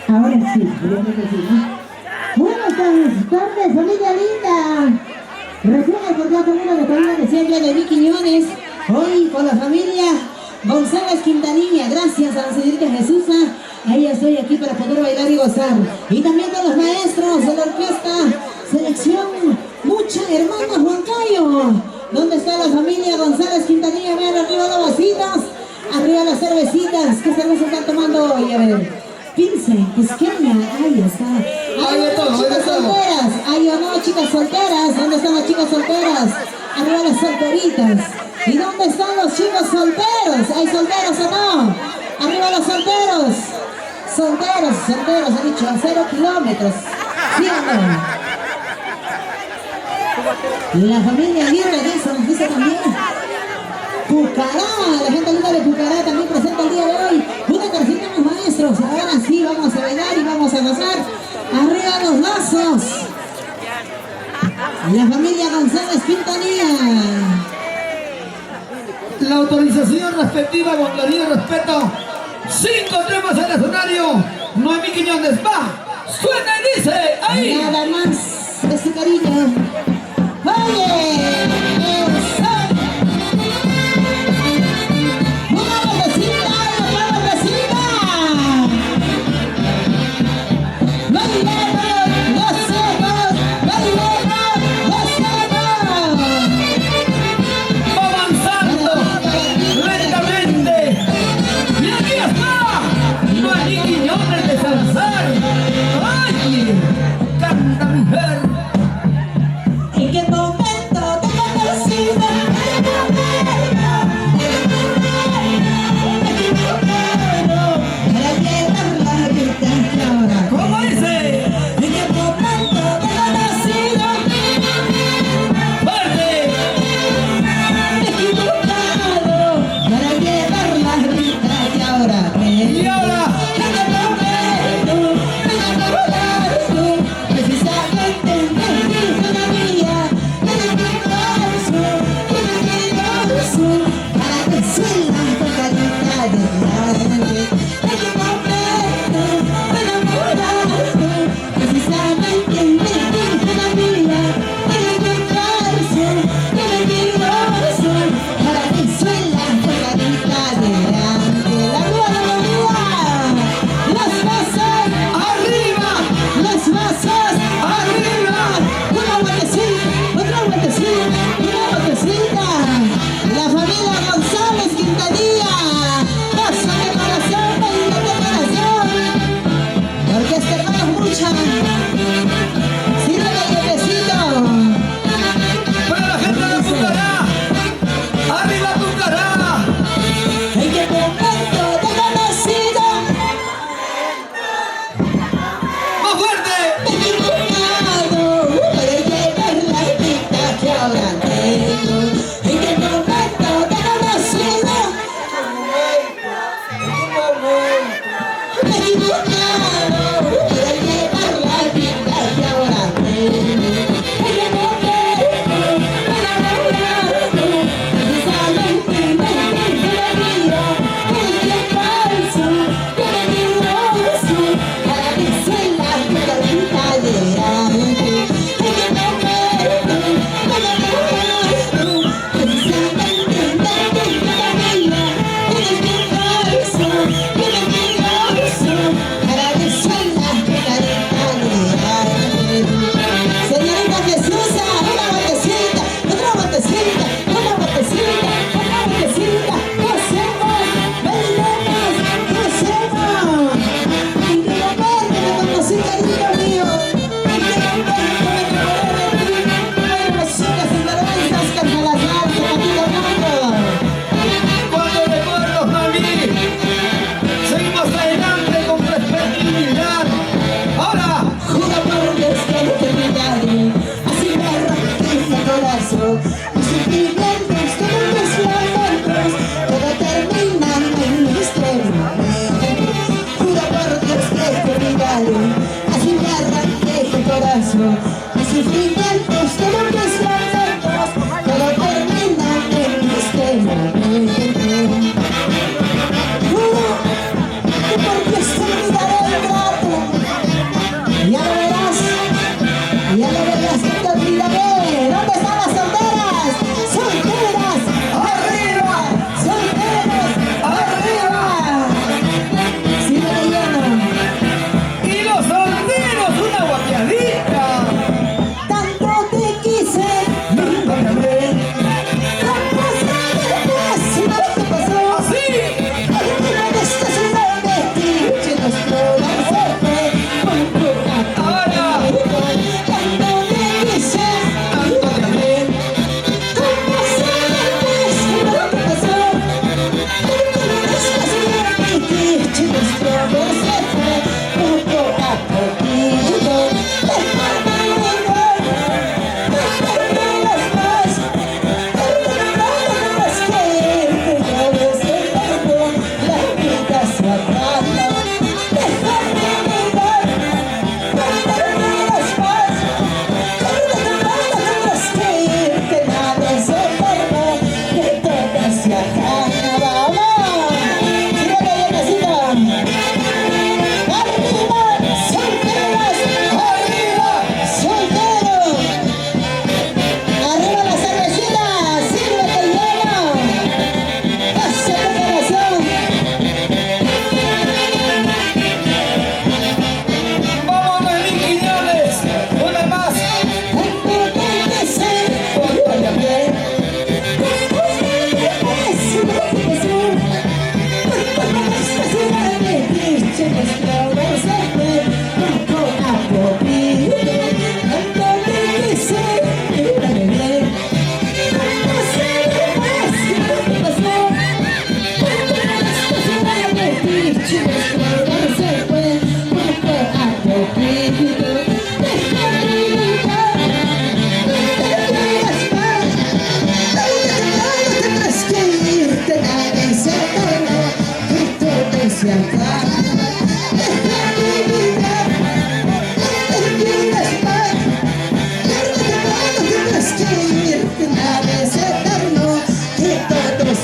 Ahora sí, yo creo que sí, ¿no? Buenas tardes, familia linda. Recién el cordial saludo de familia de siempre de Vicky Quiñones. Hoy con la familia González Quintanilla. Gracias a la señorita Jesús. Ahí estoy aquí para poder bailar y gozar. Y también con los maestros de la orquesta Selección Mucha Hermana Huancayo. ¿Dónde está la familia González Quintanilla? Vean arriba las vasitas, arriba las cervecitas. ¿Qué cerveza están tomando hoy? A ver. 15, Quisqueña, ahí está. Hay de todo, chicas solteras, hay o no chicas solteras. ¿Dónde están las chicas solteras? Arriba las solteritas. ¿Y dónde están los chicos solteros? ¿Hay solteros o no? Arriba los solteros. Solteros, he dicho, a 0 kilómetros. ¿Sí o no? La familia Aguirre nos dice también. Pucará, la gente linda de Pucará también presenta el día de hoy. Una tarjeta de los maestros. Ahora sí vamos a bailar y vamos a gozar. Arriba los lazos. La familia González Quintanilla. La autorización respectiva, bondad y respeto. 5 temas al escenario. Noemí Quiñones va. Suena y dice ahí. Nada más de su cariño. Oye.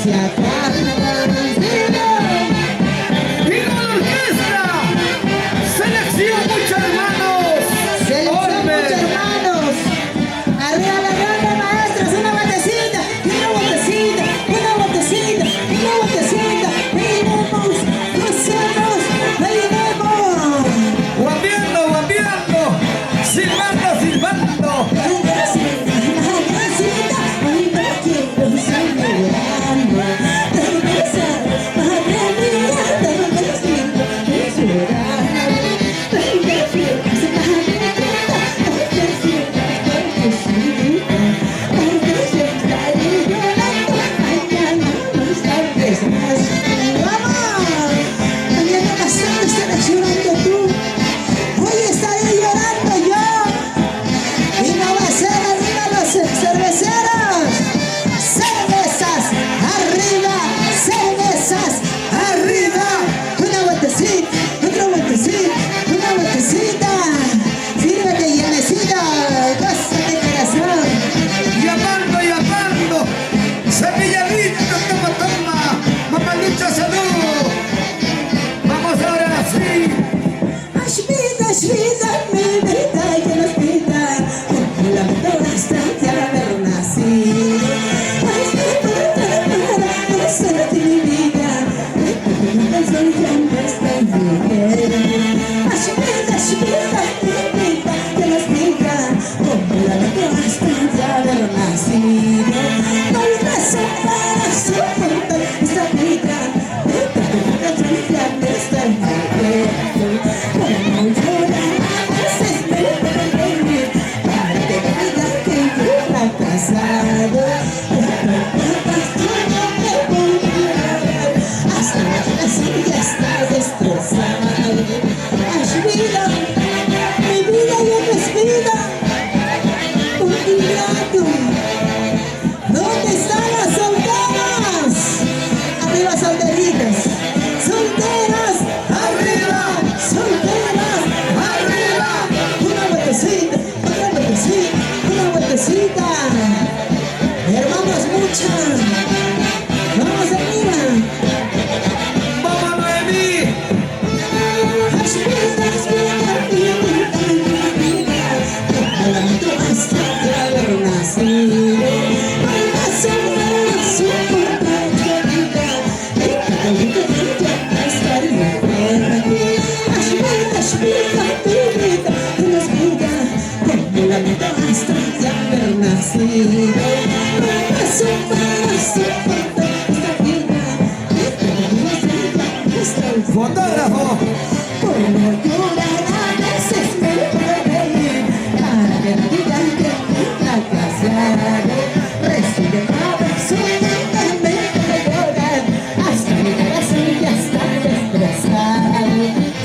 se acaba. Y con la orquesta, selección muchos hermanos. Selección muchos hermanos. Arriba la ronda, maestros, una vueltecita, una vueltecita, una vueltecita, una vueltecita. Bailemos, gozamos, bailemos. Guapiando, guapiando, silbando, silbando. Hermanos, muchas. Vamos arriba. Vamos, Noemí. Fotógrafo.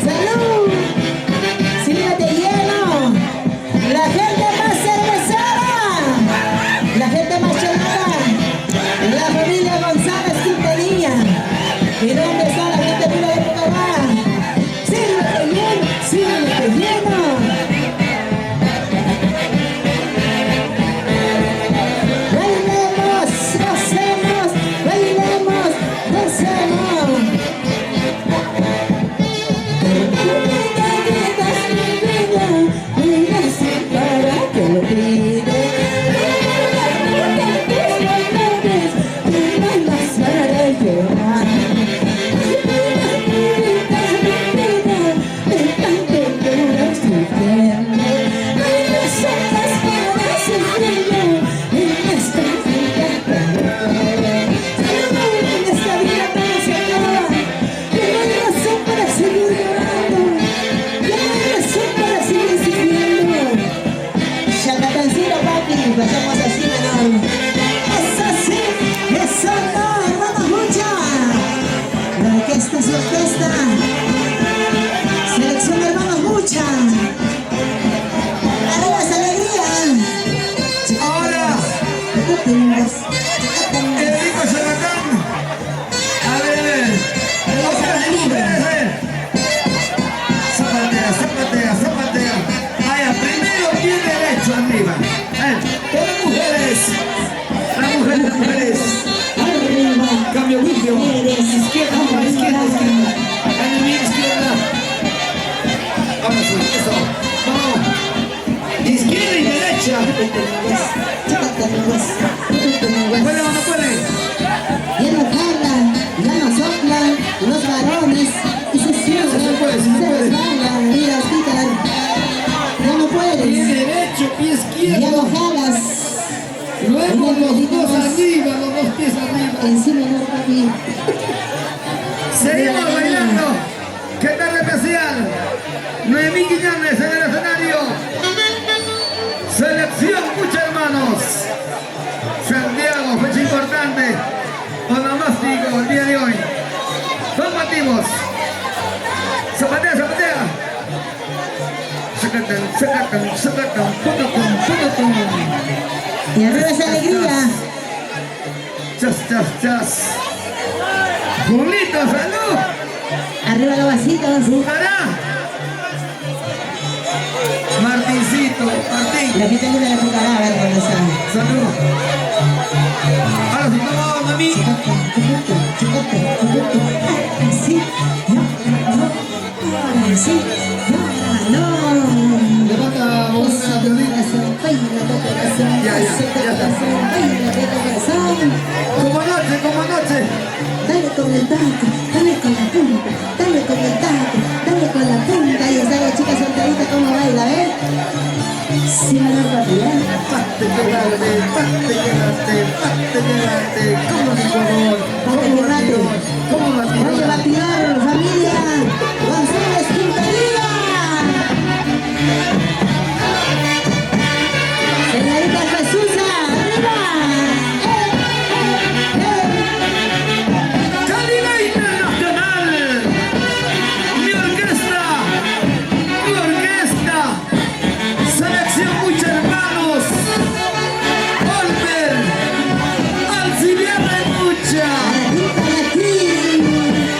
¡Salud! ¡Sírvete hielo! ¡La gente más cervecera! ¡La gente más chelada! ¡La familia González Quintanilla! ¿Y dónde está la gente pura de Pucará? ¡Sírvete hielo! ¡Sírvete hielo! ¡Bailemos! ¡Gocemos! ¡Bailemos! ¡Gocemos! Pasamos así, menor. Eso sí, eso no, hermanos, mucha. La orquesta es orquesta. Selección, hermanos, mucha. Arriba esa alegría. Ahora, Enrico Characán. A ver, otras mujeres. Zapatea, zapatea, zapatea. Vaya, primero pie derecho arriba. Las mujeres, las mujeres. Arriba. cambio, Wilfio. Izquierda, mamá, izquierda, izquierda. Dale bien, izquierda. Ahora sí, eso. Vamos. Izquierda y derecha. ¿Puede o no puede? Ya no hablan, ya no soplan los varones y se cierran, Sí se puede, sí se se puede. resbalan, mira, quitan. Ya no Pie puedes, derecho, pie ya no izquierdo. jalas. Luego los dos arriba, los dos pies arriba. Encima no papi. Seguimos bailando. ¿Qué tal especial? Noemí Quiñones en el escenario. Selección Mucha Hermanos. Santiago, fecha importante. Onomástico el día de hoy. Combatimos. Zapatea, zapatea. Sacatan, sacatan, sacatan, pocotón, pocotón. Y arriba esa alegría. Chas, chas, chas. Julito, salud. Arriba los vasitos. Jugará. Martincito, Martín. La gente no le jugará a ver cuando sale. Salud. Ahora sí, vamos, mami. Así, no, así, no. Levanta volumen a la violina. Ya está. Como anoche, como anoche. Dale con el taco, dale con la punta, dale con el taco, dale con la punta. Ahí está la chica solterita como baila, ¿ves? Sí, me lo rápido, Pate, quédate, pate, quédate, pate, quédate. Como mi color, como batidor, como batidor. Oye, batidor, familia, González Quintanilla. Señorita Jesús, arriba. Calidad internacional. Mi orquesta. Selección Mucha Hermanos. Oliver. Alcibiades Mucha. Arriba aquí.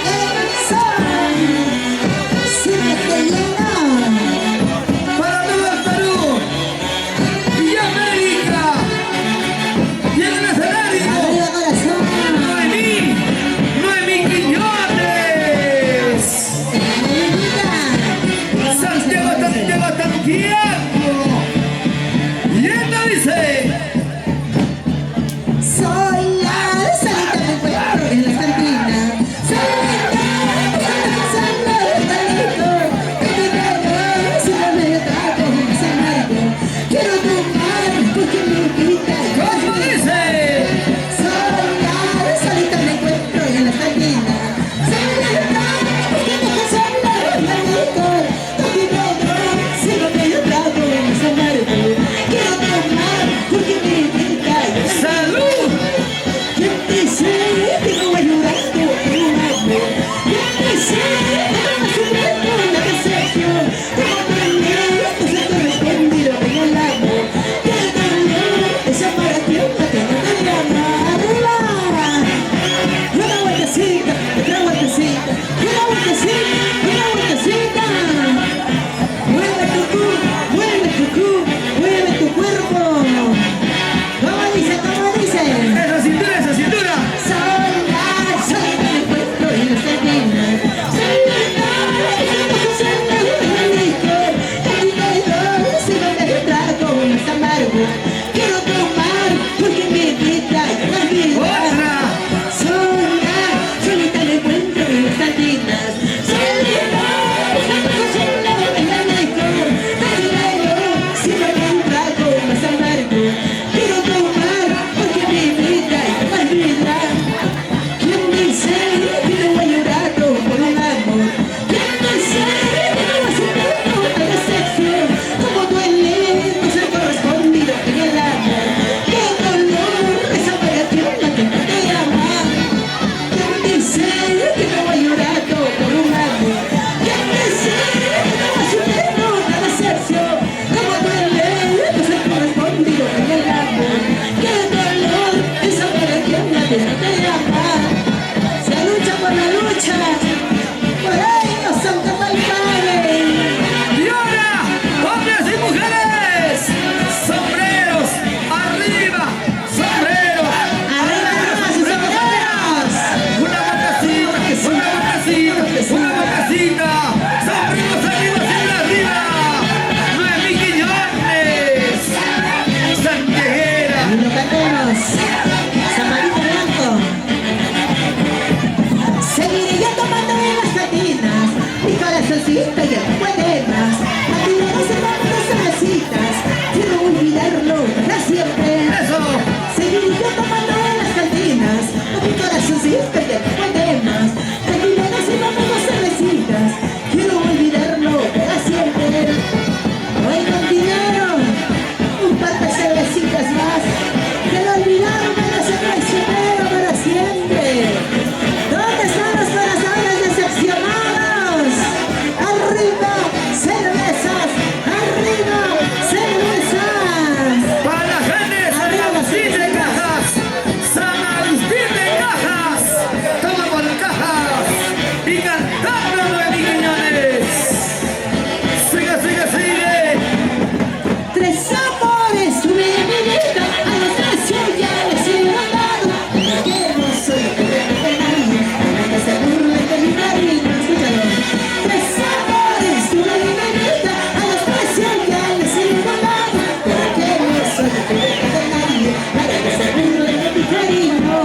hiciste que te podemos. Tranquilos y vamos a cervecitas. Quiero olvidarlo para siempre. Hoy con dinero, un par de cervecitas más. Quiero olvidarme de ese traicionero para siempre. ¿Dónde están los corazones decepcionados? Arriba, cervezas. Arriba, cervezas. Para la gente de San Agustín de Cajas. San Agustín de Cajas. Toma por cajas. Y cantando 9 millones. Sigue, sigue, sigue. Tres amores tuve en mi vida, a los tres yo ya les he mandado. Porque no soy de nadie, para que se burlen de mi cariño. Escúchalo. Tres amores tuve en mi vida, a los tres yo ya les he mandado. Porque no soy de nadie, para que se burlen de mi cariño.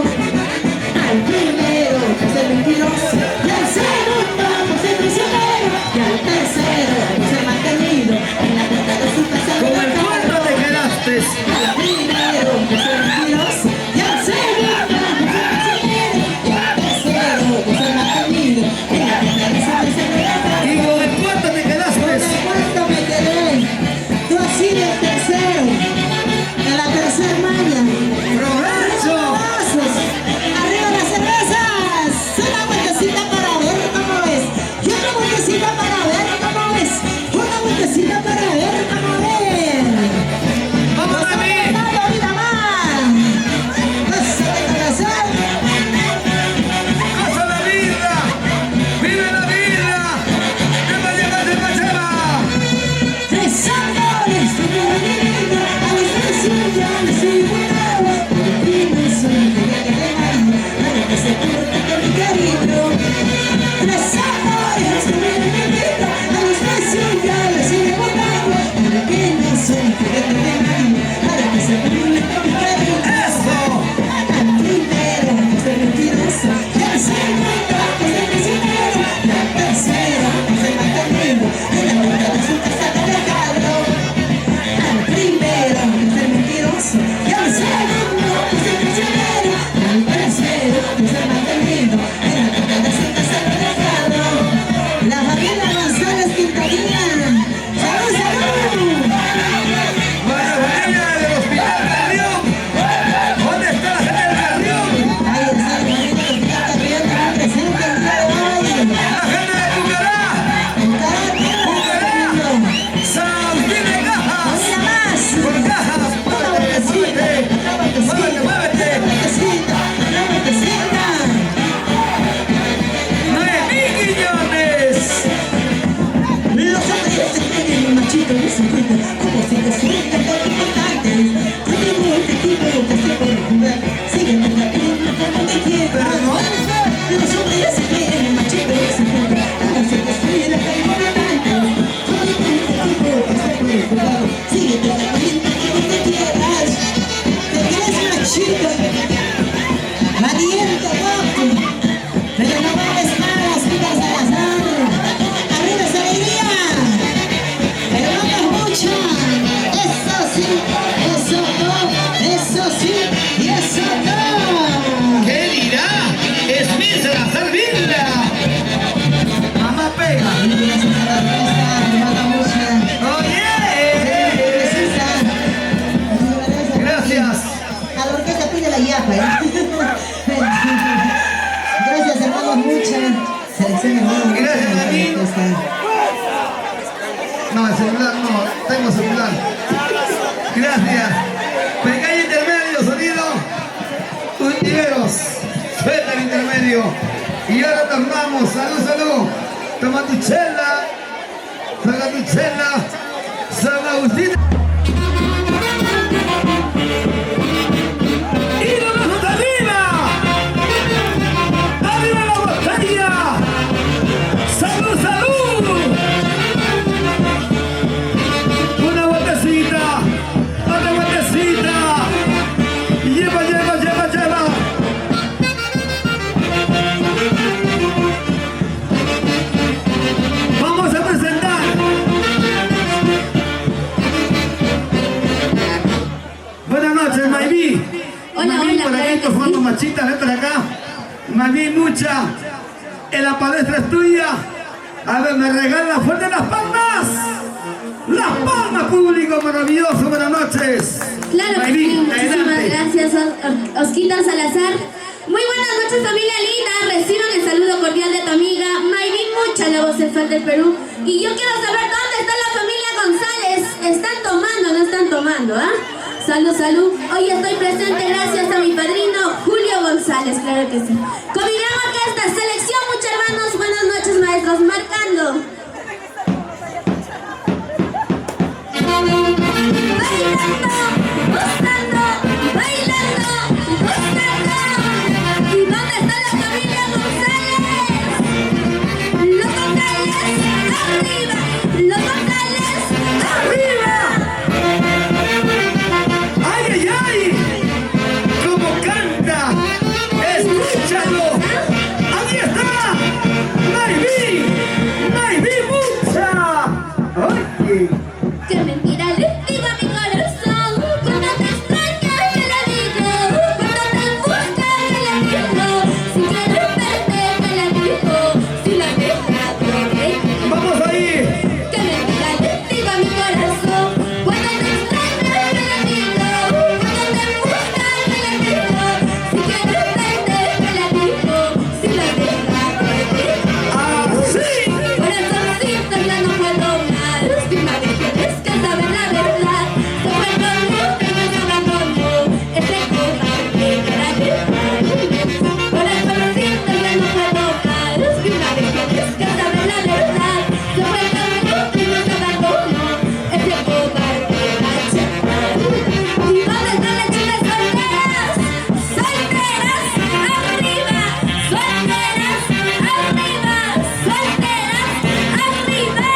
Al primero, que es el mentiroso, y al segundo, que es el prisionero, y al tercero, que es el mantenido, en la puerta de su casa. Como el cuarto te quedaste. Al primero, que es el mentiroso, y al segundo, que es el prisionero, y al tercero, que es el mantenido, en la puerta de su casa. Y con el cuarto te quedaste. Con el cuarto me quedé, tú has sido el tercero, en la tercera maña. Roberto. ¡Vasos! ¡Arriba las cervezas! Una vueltecita para ver cómo es. Y otra vueltecita para ver cómo es. Una vueltecita para ver cómo es. Vamos a mí. ¡Dale vida más! ¡Cosa de corazón! Goza la vida. Vive la vida. Lleva, lleva, lleva, lleva. Tres amores tuve en mi vida, a los tres yo ya les he mandado. Por ti no soy de nadie, para que se burlen de mi cariño. Tres amores tuve en mi vida, a los tres yo ya les he mandado. Por ti no soy de nadie, para que se burlen de mi cariño. Eso. Al primero, que es el mentiroso, y al segundo, que es el prisionero, y al tercero, que es el mantenido, en la puerta de su casa de regalo. Al primero, que es el mentiroso, y al segundo, que es el prisionero, y al tercero, que es el mantenido, en la puerta de su casa de regalo. La familia González Quintanilla. ¡Salud, salud! Buena familia del Hospital Carrión. ¿Dónde está la gente del Carrión? Ahí está la familia del Hospital Carrión, también presente el día de hoy. La gente de Pucará. San Agustín de Cajas. Por cajas. Muévete, muévete. 9 millones. Los hombres se creen un machito y se cuentan como si te sueltan por importantes. Contigo este tipo que se puede jugar, sígueme la vida como te quieras. Los hombres se creen un machito y se cuentan como si te sueltan por importantes. Contigo este tipo que se puede jugar, sígueme la vida como te quieras. Te crees machito, valiente, guapo, pero no vales malas, quitas a las manos. ¡Arriba esa alegría! ¡Pero no te mucha! ¡Eso sí! ¡Eso no! ¡Eso sí! ¡Y eso no! ¿Qué dirá? Es mi Salazar Villa. Mamá pega. Oye. Gracias. A la orquesta pide la yapa, ¿eh? Gracias, hermanos, muchas. Selección hermano. Gracias, Dani. No, el celular no. Tengo celular. Gracias. Pequeño intermedio, sonido. Ultimeros. Suelta el intermedio. Y ahora tomamos. Salud, salud. Toma tu chela. Saca tu chela. San Agustín. ¡Y nos vamos arriba! ¡Arriba la botella! ¡Salud, salud! Una vueltecita, otra vueltecita. Lleva, lleva, lleva, lleva. Vamos a presentar. Buenas noches, Maybi. Hola, Maybi, hola, por aquí, claro que por sí. fondo, machita, ven para acá. Malvin Mucha, en la palestra es tuya. A ver, me regalan fuerte las palmas. Las palmas, público maravilloso, buenas noches. Claro que sí, Malvin, muchísimas adelante. gracias, Osquita Salazar. Muy buenas noches, familia linda. Reciban el saludo cordial de tu amiga Malvin Mucha, la voz sensual del Perú. Y yo quiero saber dónde está la familia González. ¿Están tomando no están tomando, ah? Salud, salud. Hoy estoy presente gracias a mi padrino Julio González, claro que sí. Con mi gran orquesta, selección, muchos hermanos. Buenas noches, maestros, marcando. Bailando, bailando, gozando. ¿Y dónde está la familia González? Los González, arriba. Los González, arriba. ¡Ay, ay, ay! ¡Cómo canta! ¡Escúchalo! ¡Ahí está! ¡Malvin Mucha! ¡Oye! Qué mentira le digo a mi corazón. Cuando te extraña que le digo, cuando te busca que le digo, si quieres verte que le digo, si la deja correr. ¡Vamos ahí! Qué mentira le digo a mi corazón. Cuando te extraña que le digo, cuando te busca que le digo, si quieres verte que le digo, si la deja correr. ¡Así! Corazoncito, ya no puedo más. Si me tienes que saber la verdad. Se fue conmigo que nos abandonó. Ese cobarde para dejar. Corazoncito, ya no puedo más. Si me tienes que saber la verdad. Se fue conmigo que nos abandonó. Ese cobarde para dejar. ¿Y dónde están las chicas solteras? Solteras, arriba. Solteras, arriba. Solteras, arriba.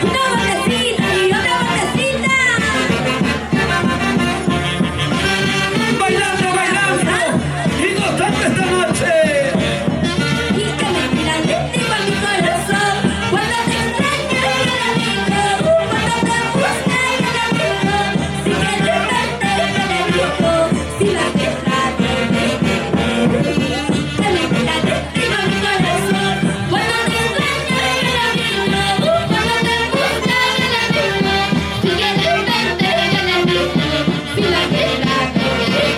Una botecita y otra botecita. ¡Bailando, bailando! ¡Y gozando esta noche! Y que mentira le digo a mi corazón. Cuando te extraña que le digo, cuando te busca que le digo, si quieres verte que le digo, si la deja de ver. Que mentira le digo a mi corazón. Cuando te extraña que le digo, cuando te busca que le digo, si quieres verte que le digo, si la deja de ver.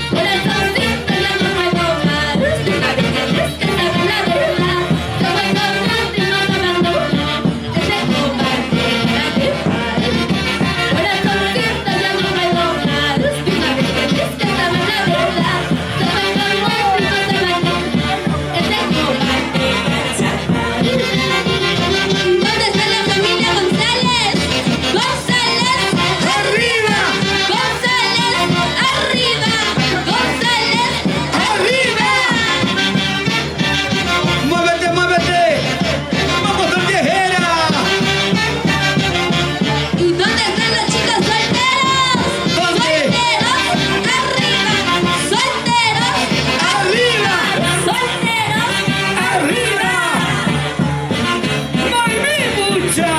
Corazoncito, ya no puedo más. Si me tienes que saber la verdad. Se fue conmigo y nos abandonó. Ese cobarde para dejar. Corazoncito, ya no puedo más. Si me tienes que saber la verdad. Se fue conmigo y nos abandonó. Ese cobarde para dejar. ¿Dónde está la familia González? González, ¡Arriba! González, arriba. González, ¡Arriba! ¡Muévete, muévete! ¡Vamos a viejera! ¿y dónde están los chicos solteros? ¿Dónde? Solteros, arriba. Solteros, ¡Arriba! solteros. ¡Arriba! ¡Malvin Mucha!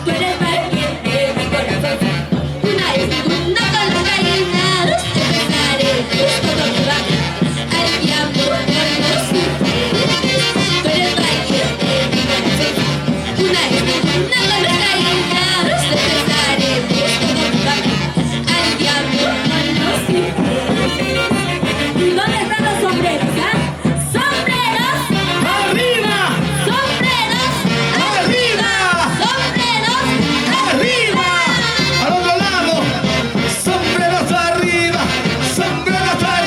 Tú eres valiente, mi corazón. Una y segunda con las gallinas. Te besaré todo tu vaca. Al diablo con los sufridos. Tú eres valiente, mi corazón. Una y segunda con las gallinas. Te besaré todo tu vaca. Al diablo con los sufridos. ¿Y dónde están los sombreros, ah? ¡Sombreros! ¡Arriba! ¡Sombreros! ¡Arriba! ¡Sombreros! ¡Arriba! ¡Al otro lado! ¡Sombreros arriba! ¡Sombreros arriba!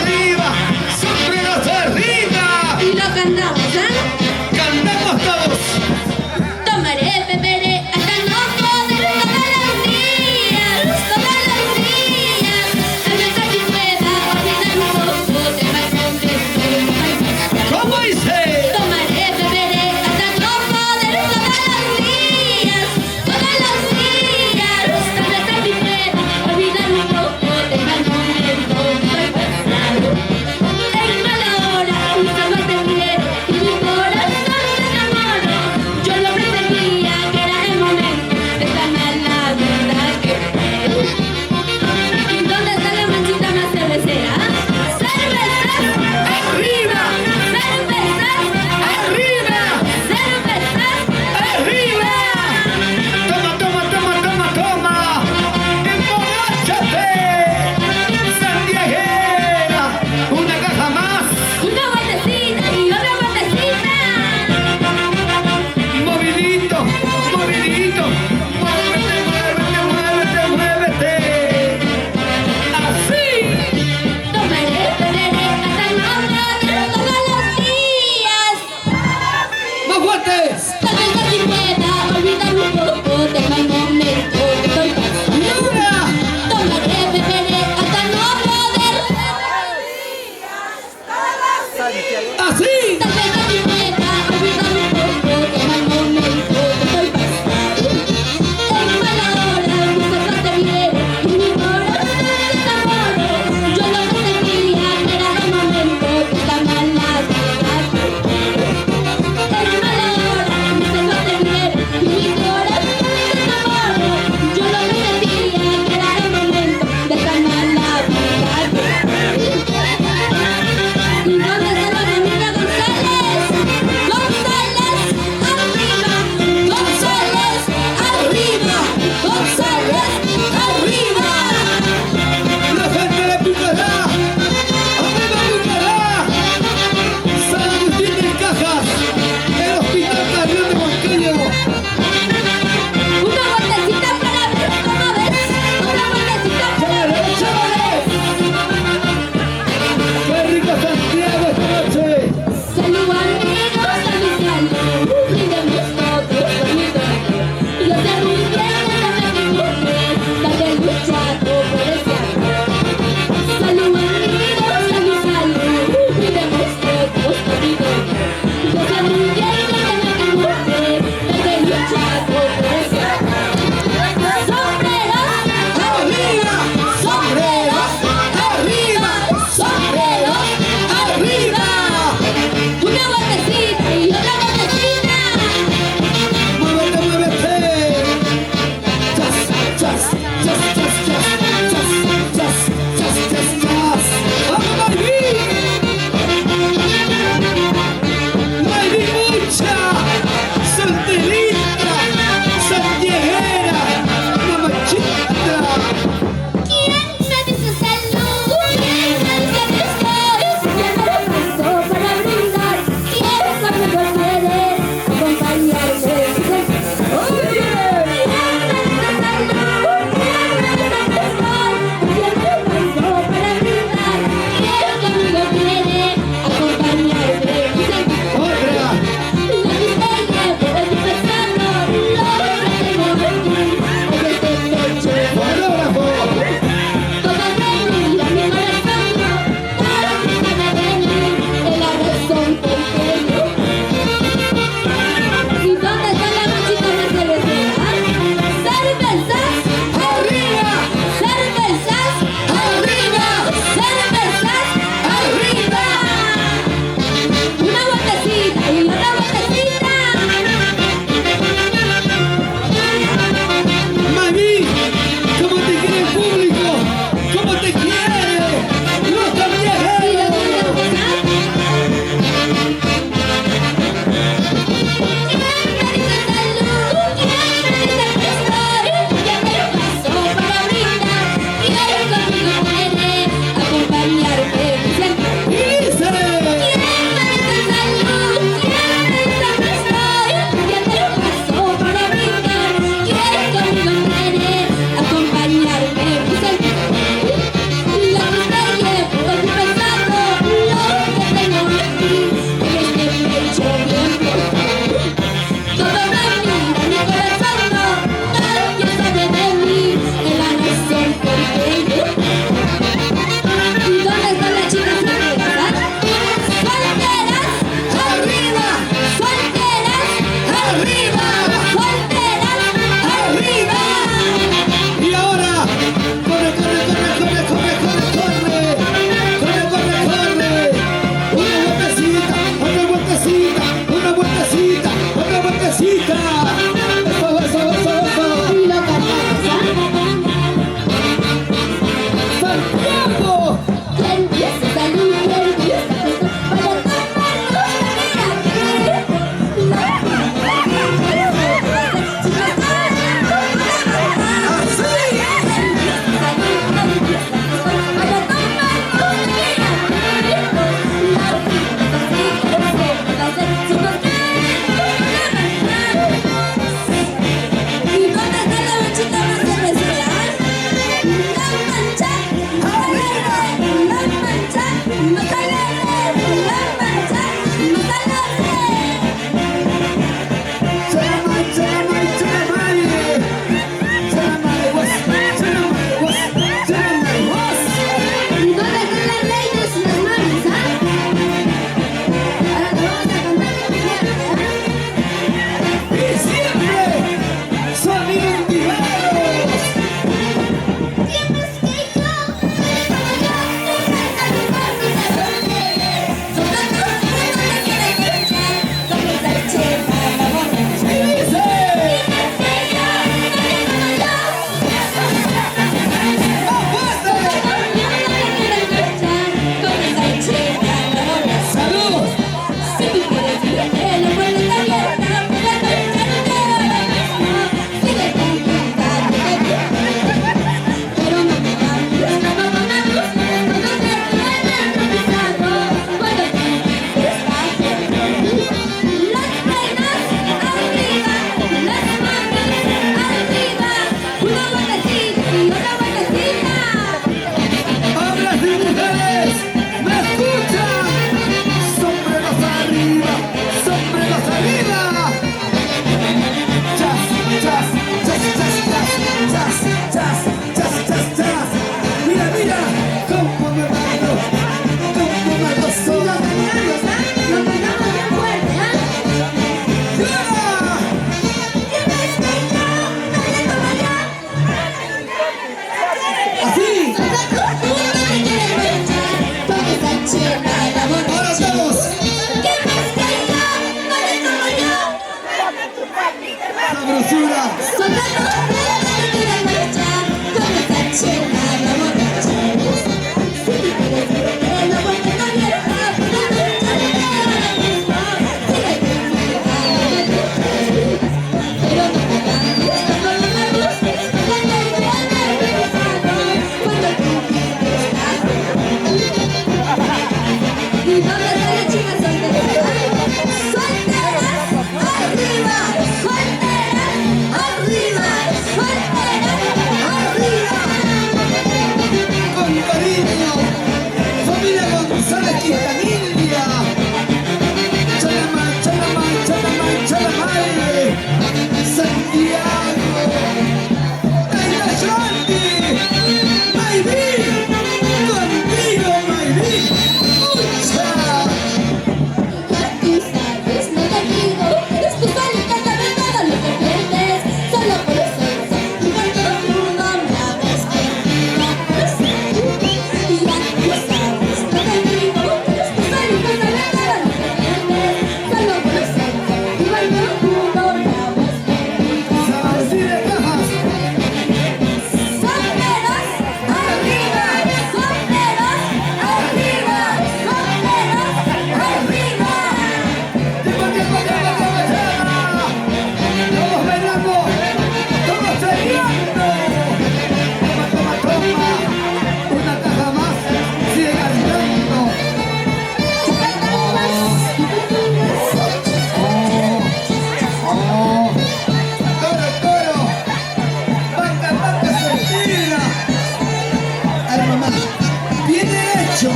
derecho.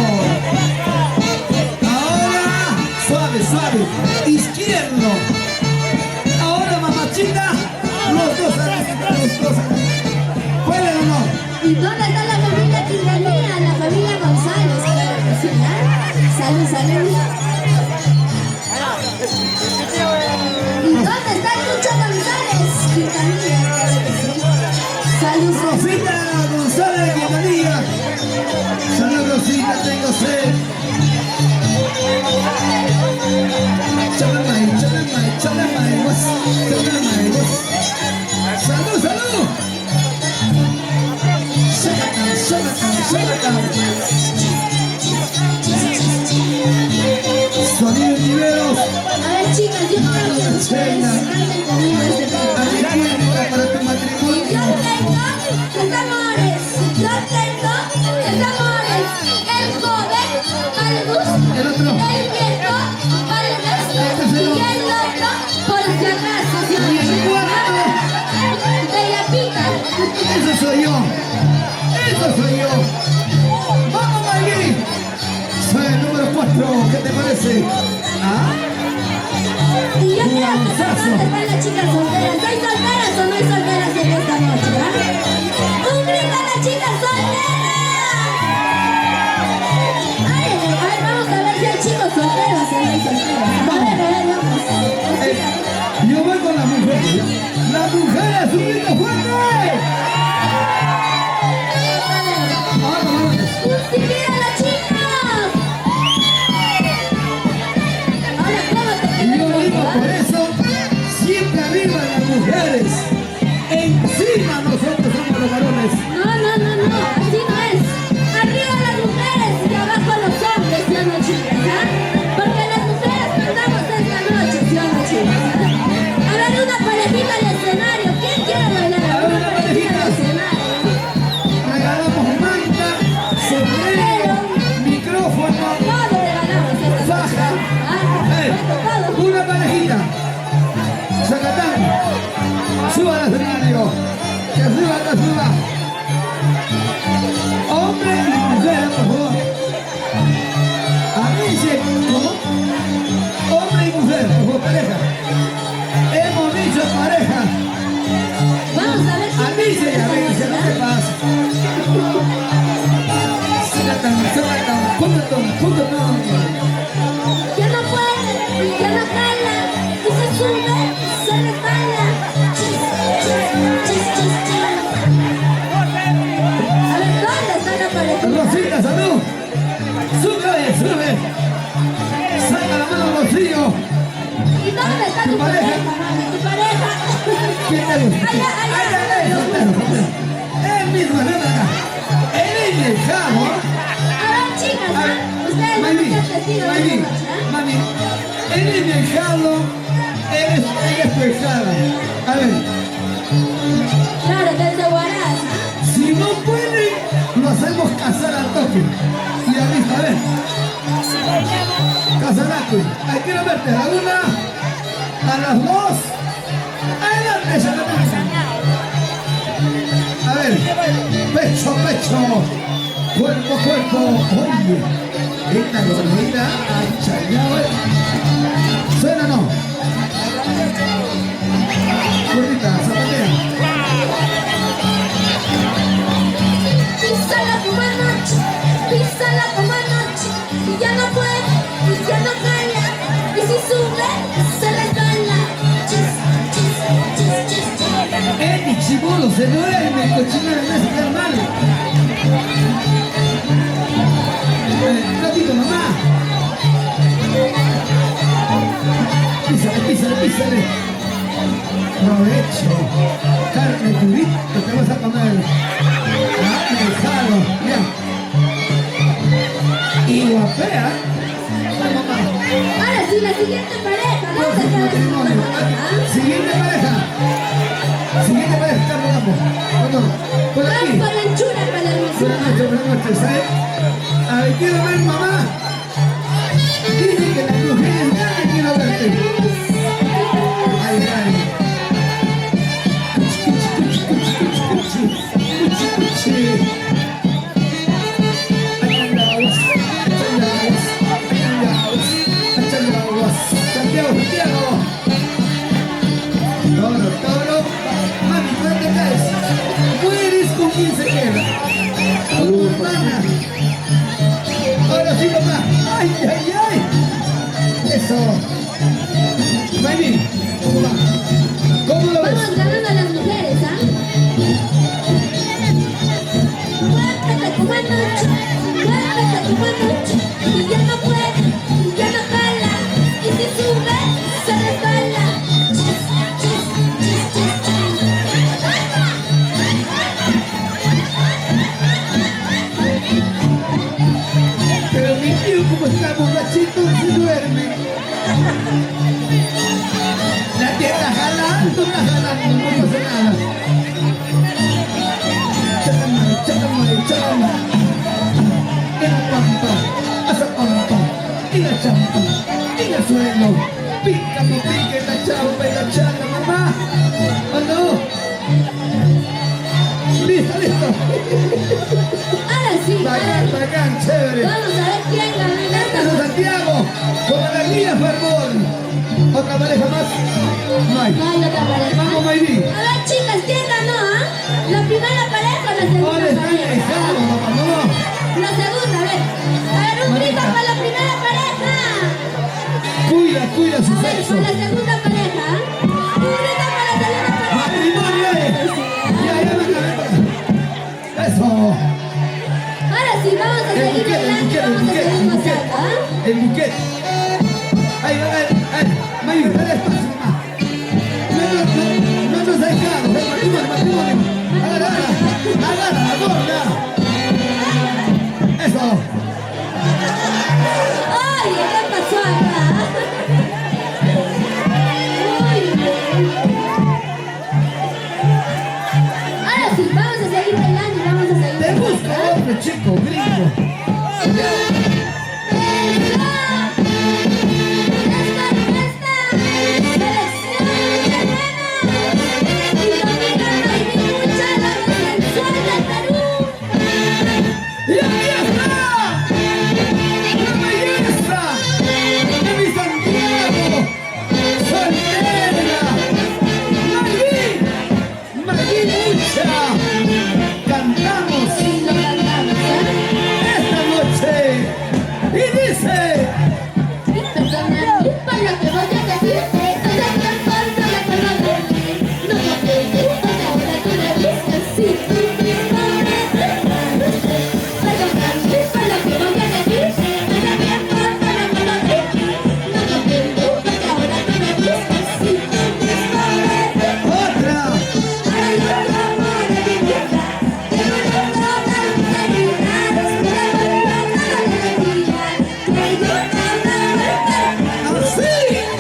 Ahora, suave, suave. Izquierdo. Ahora, mamachita. Los dos a los dos a ¿pueden o no? ¿Y dónde está la familia Quintanilla? La familia González, claro que sí, ¿eh? Salud, salud. ¿Y dónde está Lucho González? Quintanilla, claro que sí. Salud, salud. Rosita González Quintanilla. Salud, Rosita, tengo sed. Chalamay, chalamay, chalamay, was, chalamay, was. Salud, salud. Shakatan, shakatan, shakatan. Sonido Tiberos. A ver, chicas, yo quiero que ustedes canten conmigo este tema. Aquí tiene para tu Yo matrimonio. tengo tus amores, yo tengo tus amores. El joven para el gusto, El otro. el viejo para el resto, y el otro por si acaso, si Y el no cuarto. Bella Pita. Eso soy yo. Eso soy yo. ¡Vamos, Maggie! Soy el número 4. ¿Qué te parece? ¿Ah? Y yo quiero que se canten para las chicas solteras. ¿Hay solteras o no hay solteras en esta noche? ¿Ah? ¡Un grito a las chicas solteras! Ay, a ver, vamos a ver si hay chicos solteros o no hay solteros. A ver, vamos. Yo voy con las mujeres. ¡Las mujeres, un grito fuerte! ¡Sí, mira las chicas! Ahora, cómate. Y yo digo por eso, siempre arriba las mujeres. Encima nosotros somos los varones. No, así no es. Arriba las mujeres y abajo los hombres, ¿sí o no, chicas? ¿Ah? Porque las mujeres mandamos esta noche, ¿sí o no, chicas? ¿Ah? A ver, una parejita al escenario. ¿Quién quiere bailar? A ver, Una una parejita al parejita. escenario. Regalamos manta, sombrero, micrófono, Todo regalamos esta noche. faja. ¿Ah? Todo. Una parejita. Zacatán. Suba al escenario. Que suba, que suba. Hombre y mujer, por favor. A mí dice, ¿cómo? Hombre y mujer, por favor, pareja. Hemos dicho pareja. Vamos a ver A mí dice, no te pasa. Zacatán, zacatán, punto. Ya no puede, ya no jala, y se sube, se resbala. Chis. A ver, ¿dónde está la pareja? Rosita, salud. Sube, oye, sube. Saca la mano al bolsillo. ¿Y dónde está tu pareja, mami? ¿Tu pareja? ¿Quién te gusta? Allá. Soltero. Él mismo, ven acá. Él es mi chavo. A ver, chicas, A ver, ¿ah? Ustedes no Mami, se han vestido de Mami, noche, ¿ah? Mami. Él es mi hijado. Ella es tu hijada. A ver, Claro, desde Huaraz. si no puede, lo hacemos casar al toque. Y a listo, a ver. Casarato. Ahí quiero verte. A la 1, a las 2. Adelante, ya no me... A ver, pecho, cuerpo, oye, esta gordita, chayao, ¿suena o no? Gordita, zapatea. Písala como anoche, y ya no puede, y ya no calla, y si sube, se resbala. Chis. Mi chibolo, se duerme, el cochino de mesa está mal. Ratito, mamá. Písale. Provecho. Carne turito, te vas a comer. Dejado, ya. Y guapea. Mamá. Ahora sí, la siguiente pareja, ¿dónde Próximo está la matrimonio. Siguiente pareja, Carlos Gambo. Por aquí. Por la anchura, para la Buenas noches, ¿sabes? A ver, quiero ver, mamá. Dice que las mujeres ganan, quiero verte. Ay. Cuchi. Ay, anda, pasito más. ¡Ay, ay, ay! Eso. Mayrin, ¿cómo va? ¿Cómo lo ves? Vamos ganando a las mujeres, ¿ah? Muévete como anoche, muévete como anoche. Y ya no puede, ya no jala. Y si sube, se resbala. Chis, chis, chis, chis, chis. Pero mi tío, como está borrachito, se duerme. La tía está jalando, no pasa nada. Chácame, chácame, chácame. En la pampa, asa pampa, en la champa, en el suelo. Pica, me pica en la champa y la chaca, mamá. ¿O no? Listo, listo. Ahora sí, Bacán, bacán, chévere. vamos a ver quién gana esta Eso, Santiago, con la guía Fermón. ¿Otra pareja más? No hay. No hay otra pareja. Vamos, Mayrin. A ver, chicas, ¿quién ganó, ah? ¿La primera pareja o la segunda Ahora está pareja? engresado, papá, no. La segunda, a ver. A ver, un grito para la primera pareja. Cuida su A ver, sexo. para la segunda pareja. Un grito para la segunda pareja. Matrimonio, Ya, me acabé. Eso. Ahora sí, vamos a seguir bailando, vamos a seguir gozando, ¿ah? El buquet. Ahí, Mayrin, dale espacio, mamá. No nos dejamos. El matrimonio. Agarra, la gorda. Eso. ¡Ay! ¿Qué pasó acá? Muy bien. Ahora sí, vamos a seguir bailando y vamos a seguir Te busco gozando. otro chico, gringo. ¡Y ahí está! ¡La belleza! ¡De mi Santiago! ¡Soltera! ¡Mayrin Mucha! ¡Cantamos esta noche! ¡Y dice! ¡Otra! ¡Así!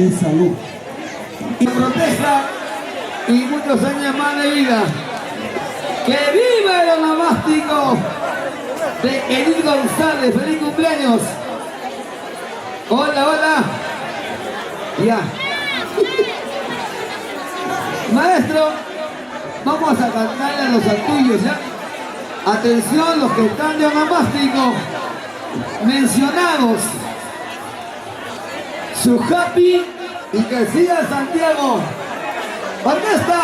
y salud. Y proteja y muchos años más de vida. ¡Que viva el onomástico de Edith González! ¡Feliz cumpleaños! Hola, hola. Ya. Maestro, vamos a cantarle a los altuyos, ¿ya? Atención, los que están de onomástico mencionados. Su happy y que siga Santiago. Orquesta,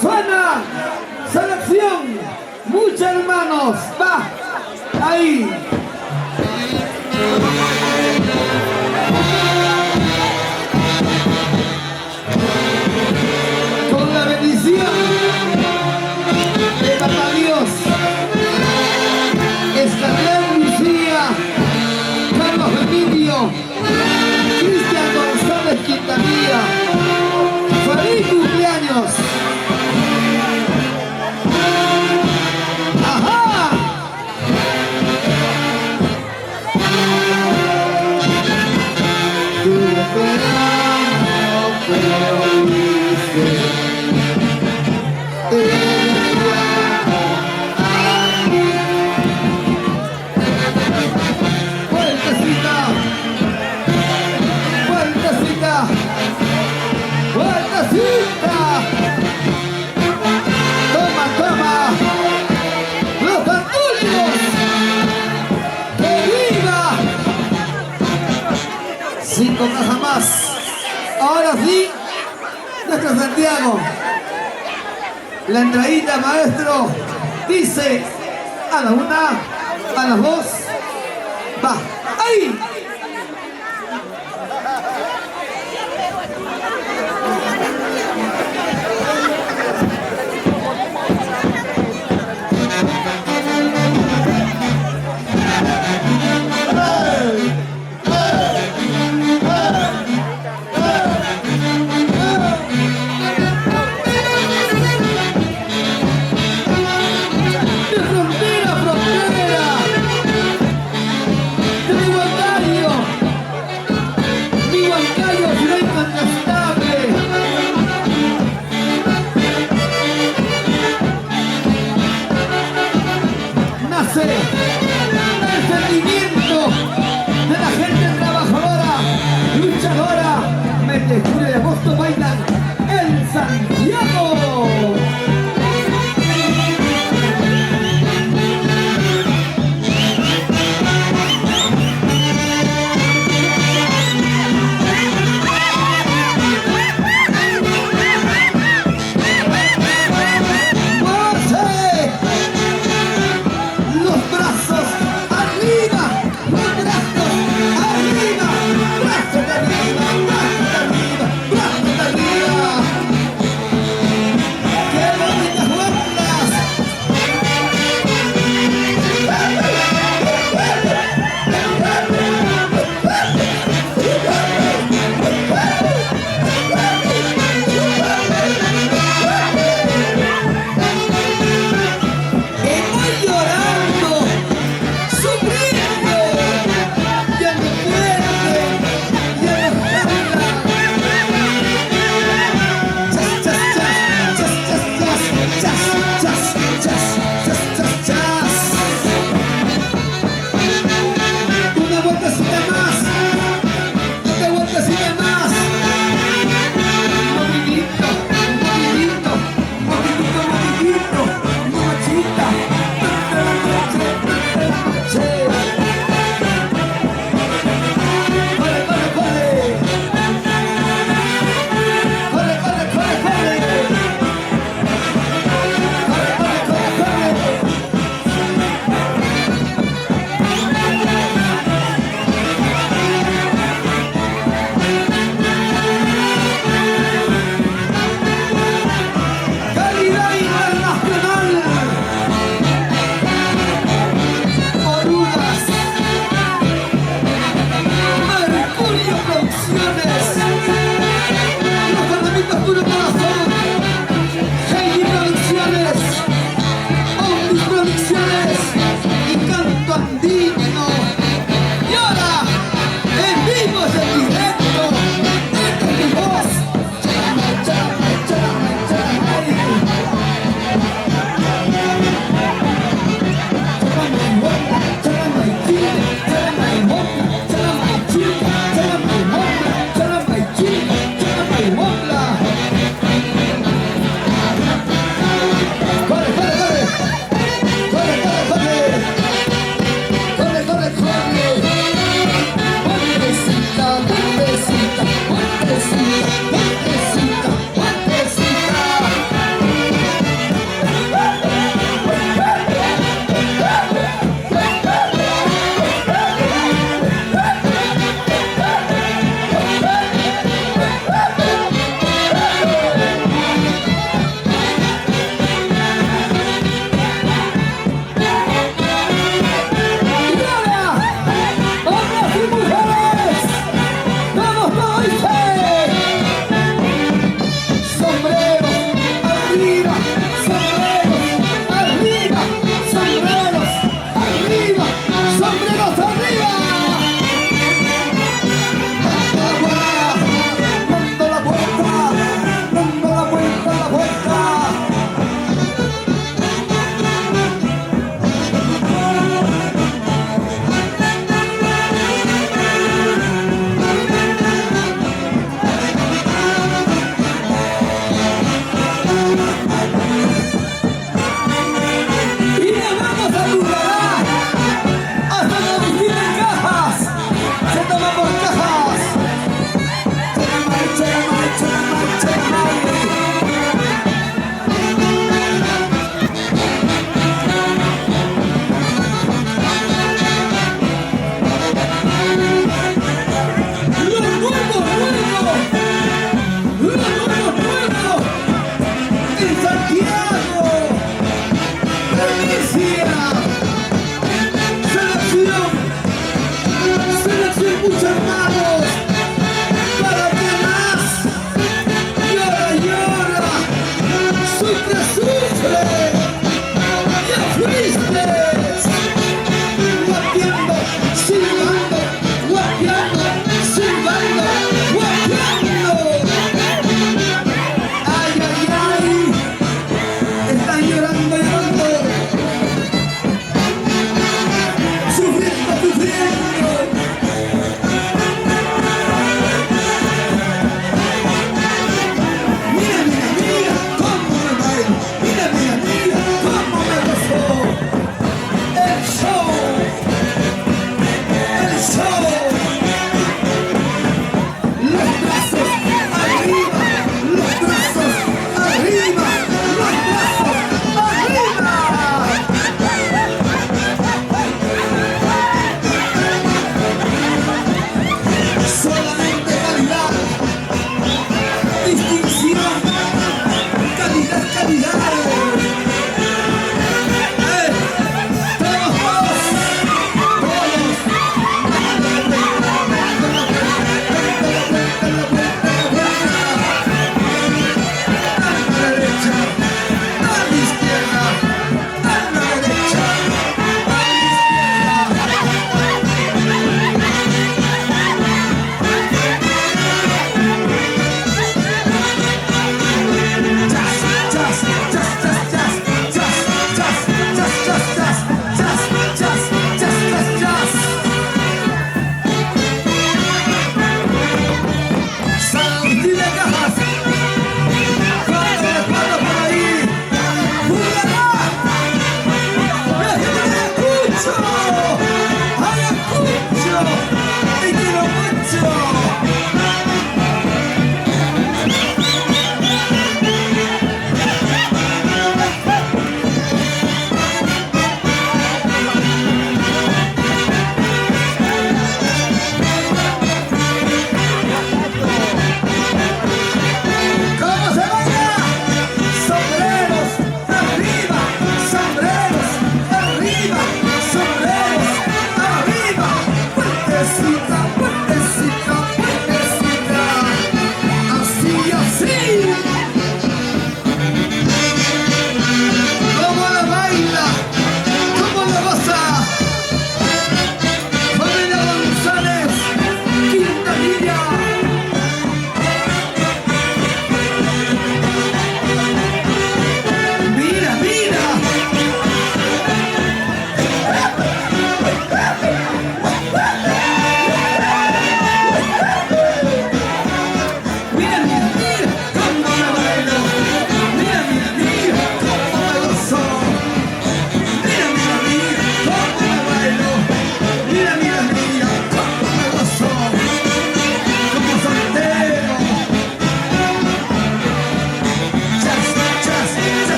suena, selección, muchos hermanos, va, ahí. Con la bendición de Papá Dios, Escarlata Lucía, Carlos Emilio, Cristian González Quintanilla. ¡Feliz cumpleaños! ¡Ajá! Tu verano fue triste. ¡Fuertecita! ¡Fuertecita! ¡Fuertecita! ¡Toma, toma! ¡Los antullos! ¡Que viva! 5 cajas más. Ahora sí, nuestro Santiago. La entradita, maestro, dice a la 1, a las 2, va, ahí. El sentimiento de la gente trabajadora, luchadora, mete julio de agosto bailan en Santiago.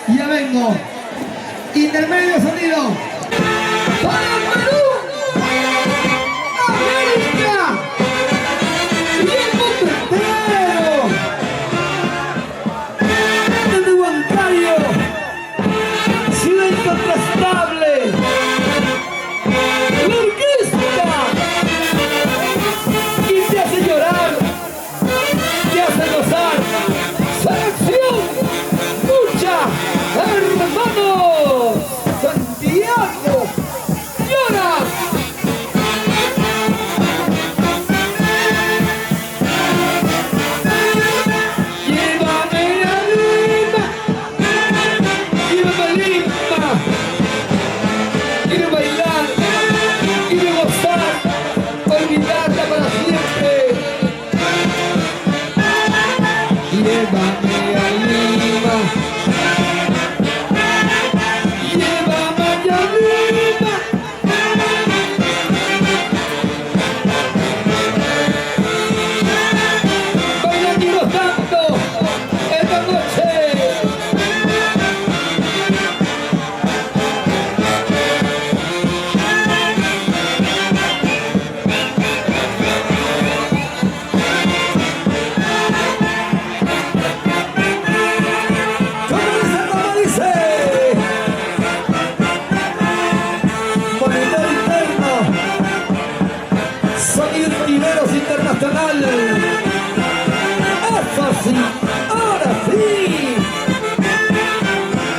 Ya vengo. Intermedio sonido. ¡Para Perú! ¡América! ¡Y el mundo entero! Desde Huancayo, ciudad incontrastable. La orquesta y te hace llorar, te hace gozar. Selección, lucha, hermanos. Santiago, llora. Llévame a Lima, llévame a Lima. Quiero bailar, quiero gozar, olvidarla para siempre. Llévame a Lima, llévame a Lima. Bailan y gozando esta noche. ¿Cómo dice? Monitor interno. Sonido Riveros Internacional. Eso sí, ahora sí.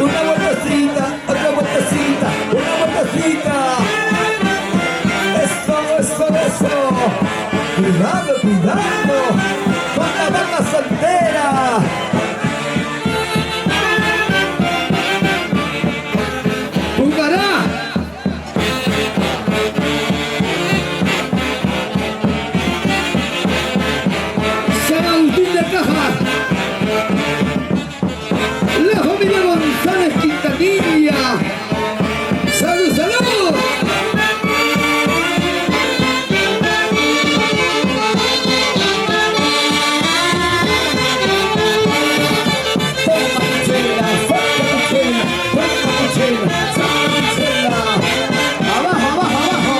Una vueltecita, otra vueltecita, una vueltecita. Eso, eso, eso. Cuidado, cuidado. Con la banda soltera. Jugará. San Agustín de Caja. La familia González Quintanilla. ¡Salud, salud! Abajo, abajo, abajo.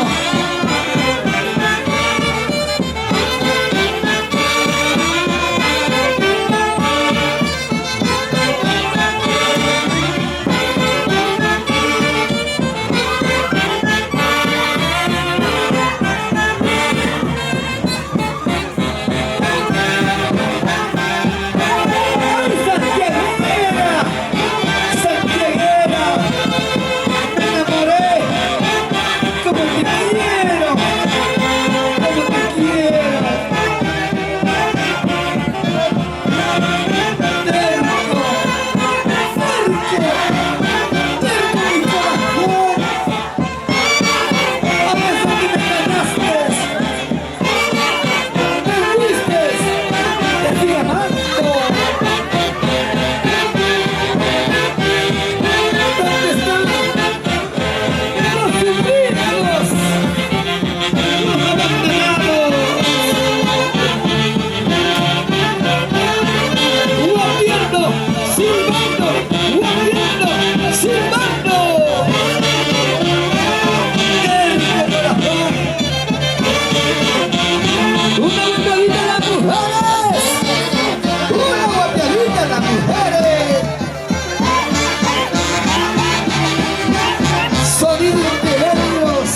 ¡Ay, santiaguera! ¡Santiaguera! Me enamoré. Como te quiero. Como te quiero. Terco. Terco mi corazón. A veces que me ganaste. Me fuiste. Te estoy amando. ¿Dónde están los sufridos? Los abandonados. Guapiando, silbando, guapiando, silbando. Terco corazón. Una guapiadita a las mujeres. Una guapiadita a las mujeres. Sonido de Riveros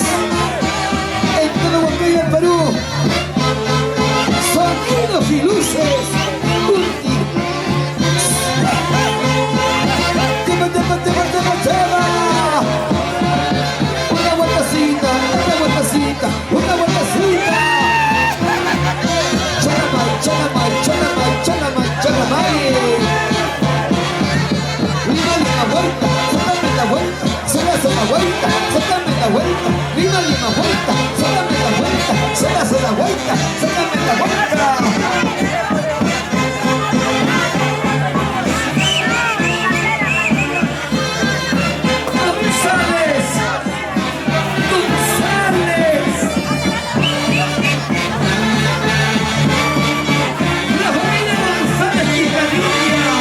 en todo Huancayo, Perú. Sonidos y luces. Tema, tema, tema, tema, tema. Una vueltecita, una vueltecita, una vueltecita. Chalamay, chalamay, chalamay, chalamay, chalamay. Dale la vuelta, sácame la vuelta, se le hace la vuelta, sácame la vuelta, dale la vuelta, sácame la vuelta, se le hace la vuelta, sácame la vuelta. González, González. La familia González Quintanilla.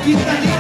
Quintanilla.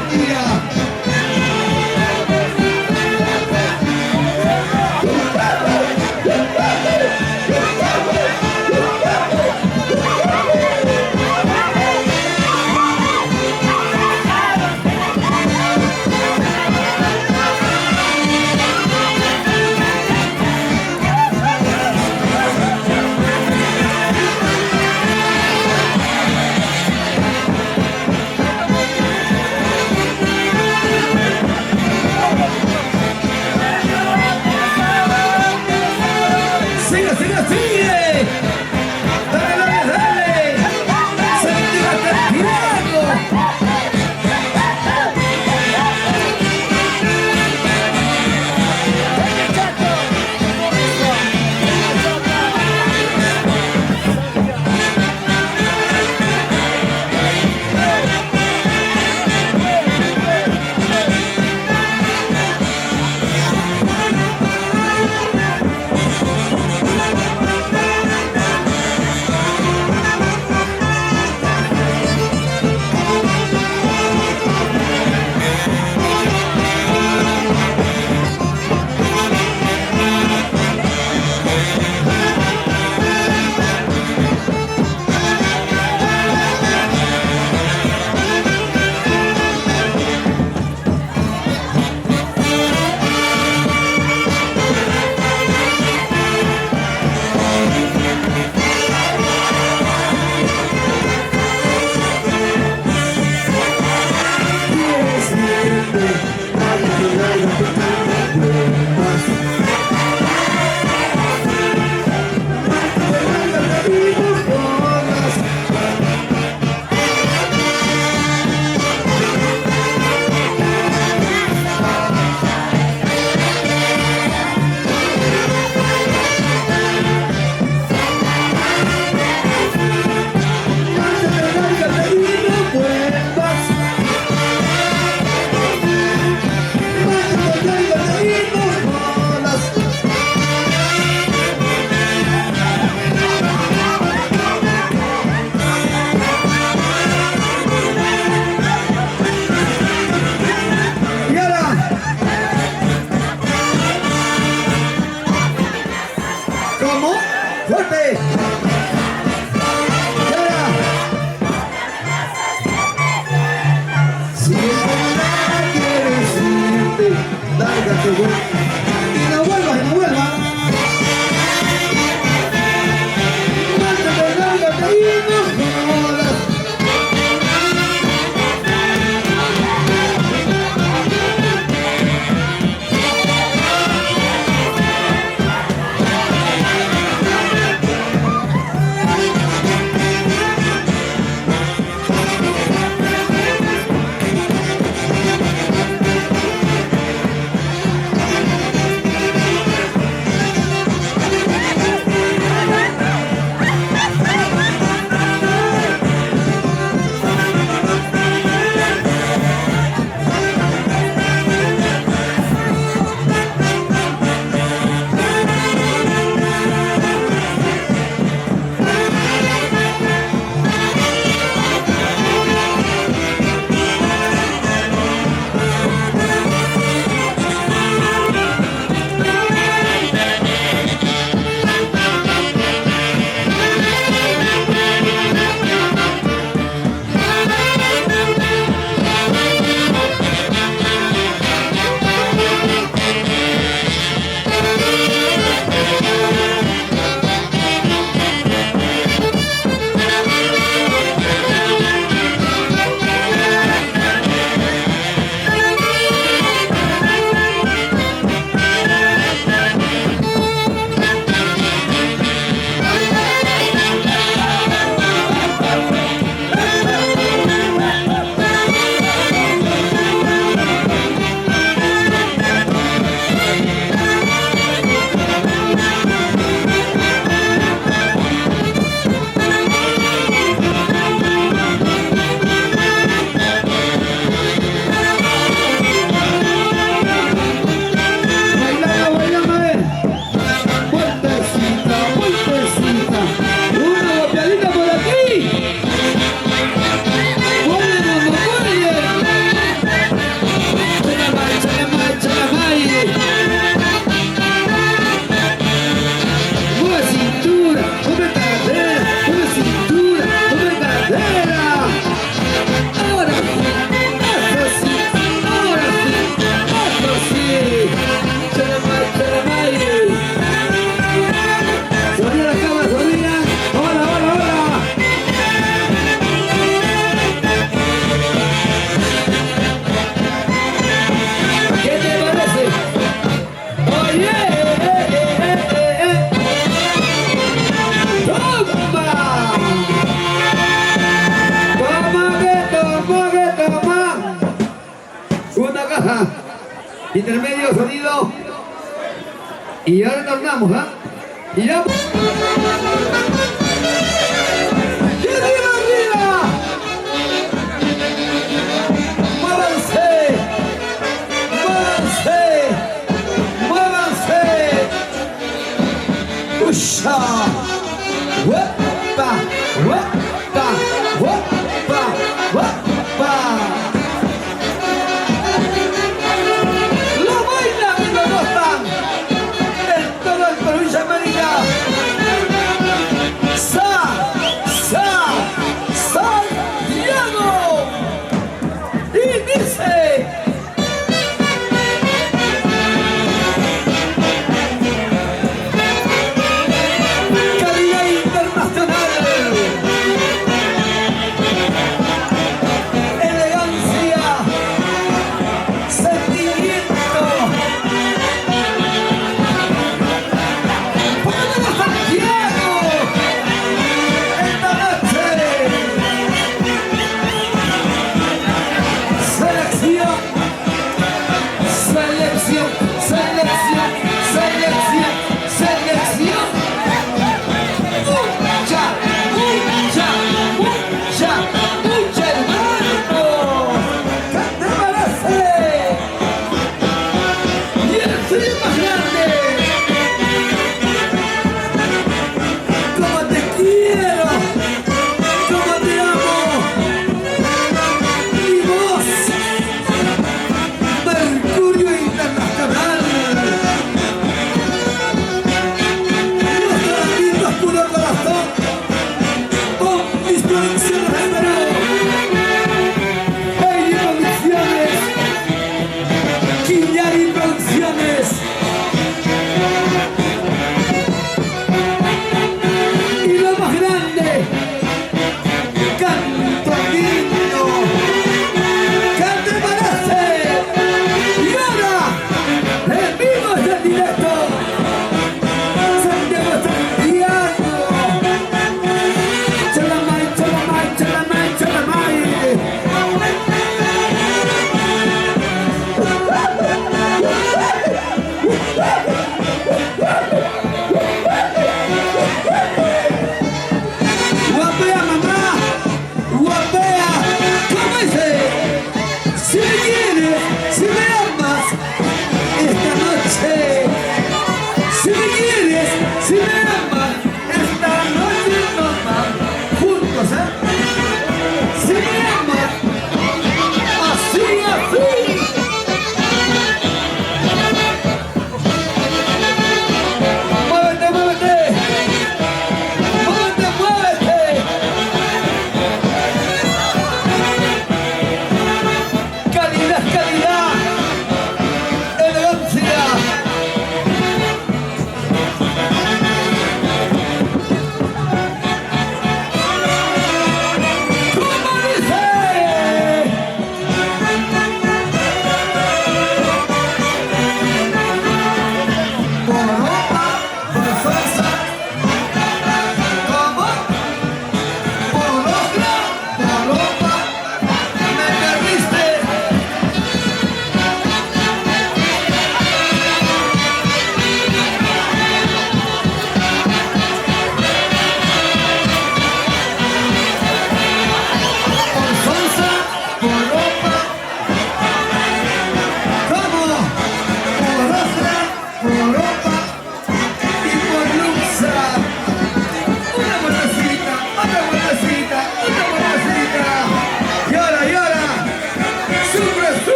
intermedio, sonido. Y ahora tornamos, ¿ah? Y ya. ¡Y arriba, arriba! ¡Muévanse! ¡Muévanse! ¡Muévanse! ¡Usha! ¡Huepa! ¡Huepa! ¡Huepa! ¡Huepa! ¡Lo bailan y lo gozan! En todo el Perú y América.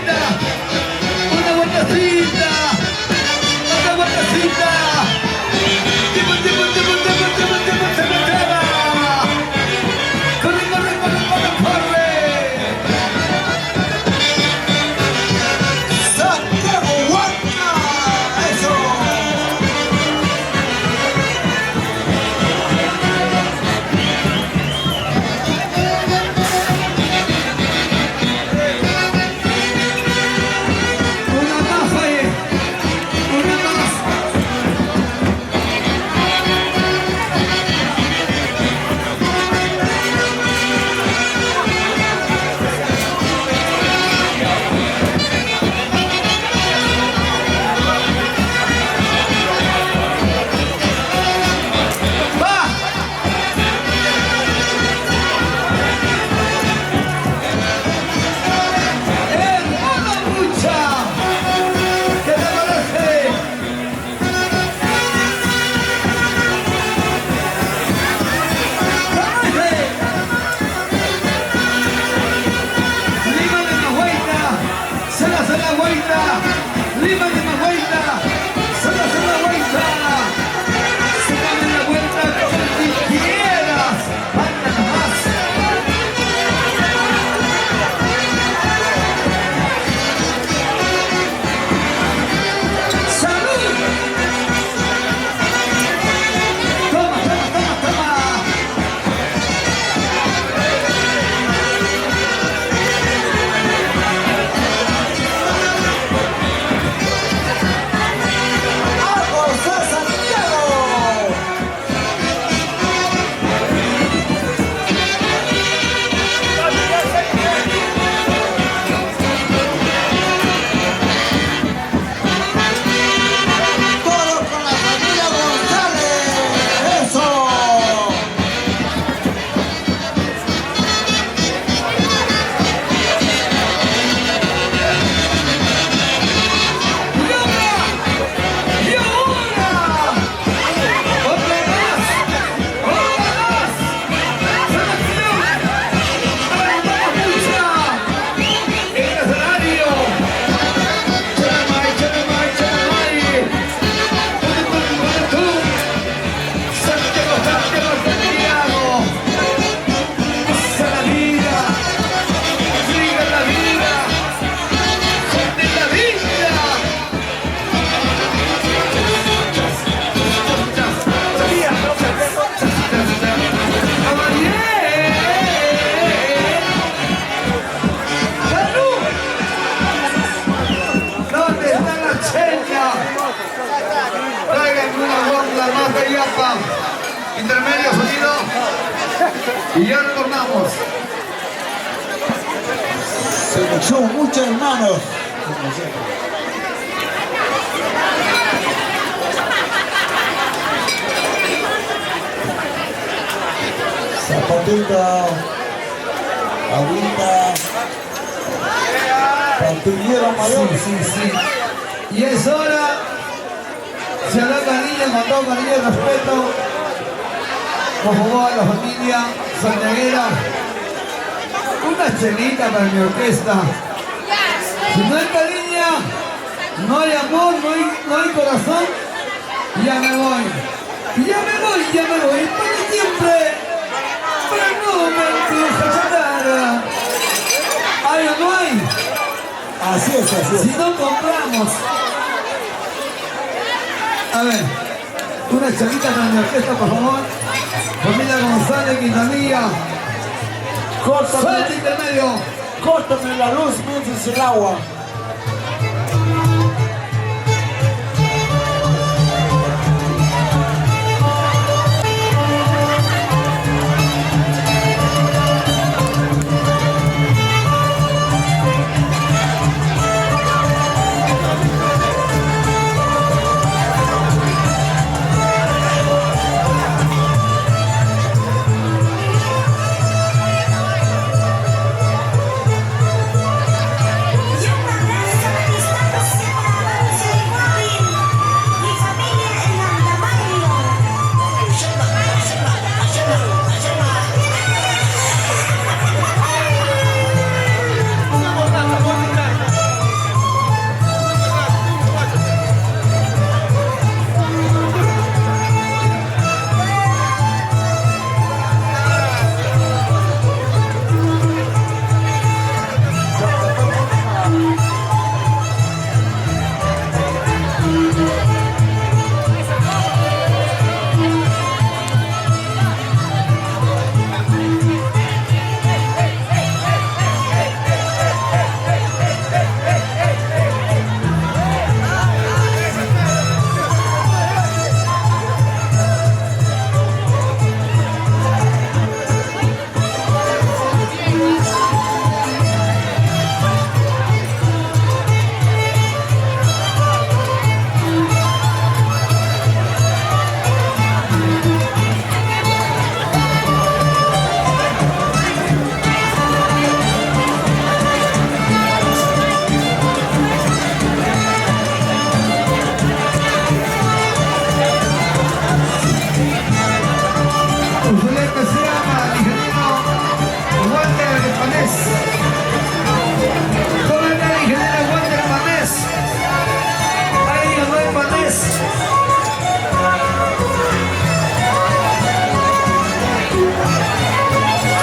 vueltecita, una vueltecita, otra vueltecita. Tiempo, tiempo, tiempo, tiempo, tiempo, tiempo, tiempo, tiempo. Corre, corre, corre, corre, corre. Santiago Huanca, eso. Una más ahí, una más. ¡Va! ¡Hermana mucha! ¿Qué te parece? Límale más vuelta, se la vuelta, límale más vuelta, se la vuelta, sácame la vuelta como tú quieras, anda nomás. ¡Salud! Toma, toma, toma, toma. ¡A José Santiago! Todo con la familia González, eso. ¡Y ahora! ¡Otra más! ¡Otra más! ¡Selección! ¡Hermana mucha! ¡En el escenario! ¡Charamay, charamay, charamay! ¡Tú! ¡Santiago, Santiago, Santiago! ¡Pasa la vida! ¡Siga la vida! ¡Joder la vida! ¿Dónde está la cheña? Traigan una ronda más de yapa. Intermedio sonido. Y ya retornamos. Selección, muchos hermanos. Zapatita, agüita, pastillero mayor. Sí. Y es hora. Se hará cariño, con todo cariño y respeto. Por favor, a la familia santiaguera. Una chelita para mi orquesta. Si no hay cariño, no hay amor, no hay corazón, ya me voy. Ya me voy. Para siempre. Pero no me dejes llorar. ¿Hay o no hay? Así es. Si no compramos. A ver, una chelita para mi orquesta, por favor. Familia González, Quintanilla. Suelta intermedio. Córtame la luz mientras el agua. Yeah. Panés. ¿Cómo está el ingeniero Walter Panés? Ahí no hay Panés.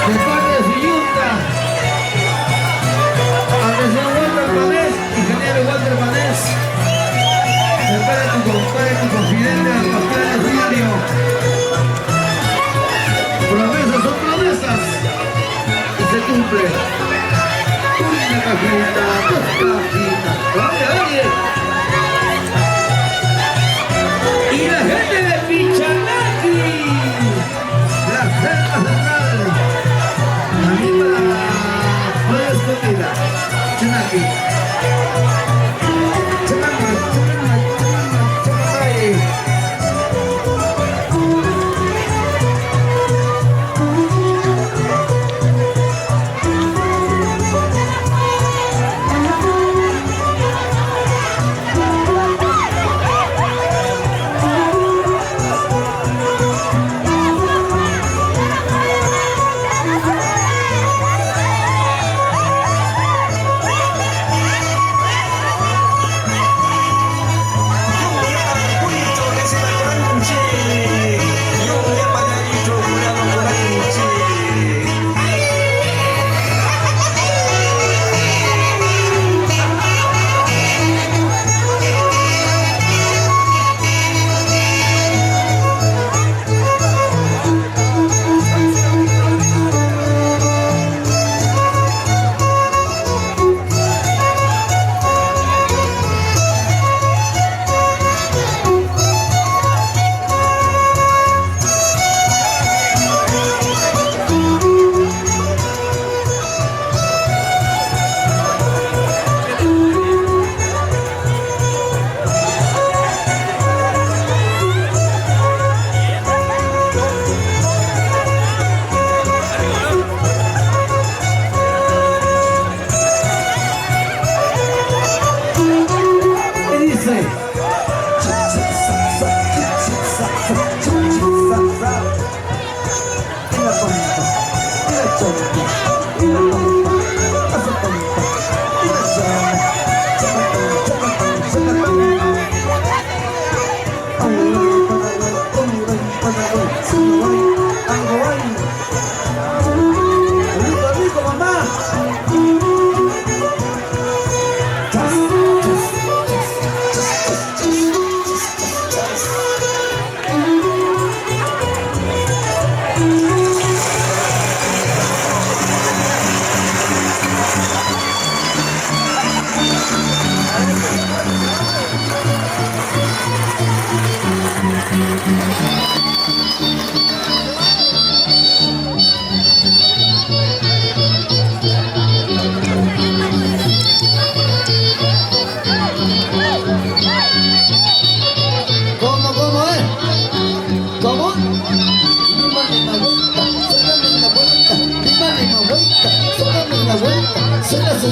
De parte de su yunta. Atención Walter Panés, ingeniero Walter Panés. Prepara tu confidente al pastel de diario. Promesas son promesas y se cumple. Una cajita, dos cajitas. Oye, oye. Y la gente de Pichanaki, la selva central, aquí para la playa escondida, Pichanaki.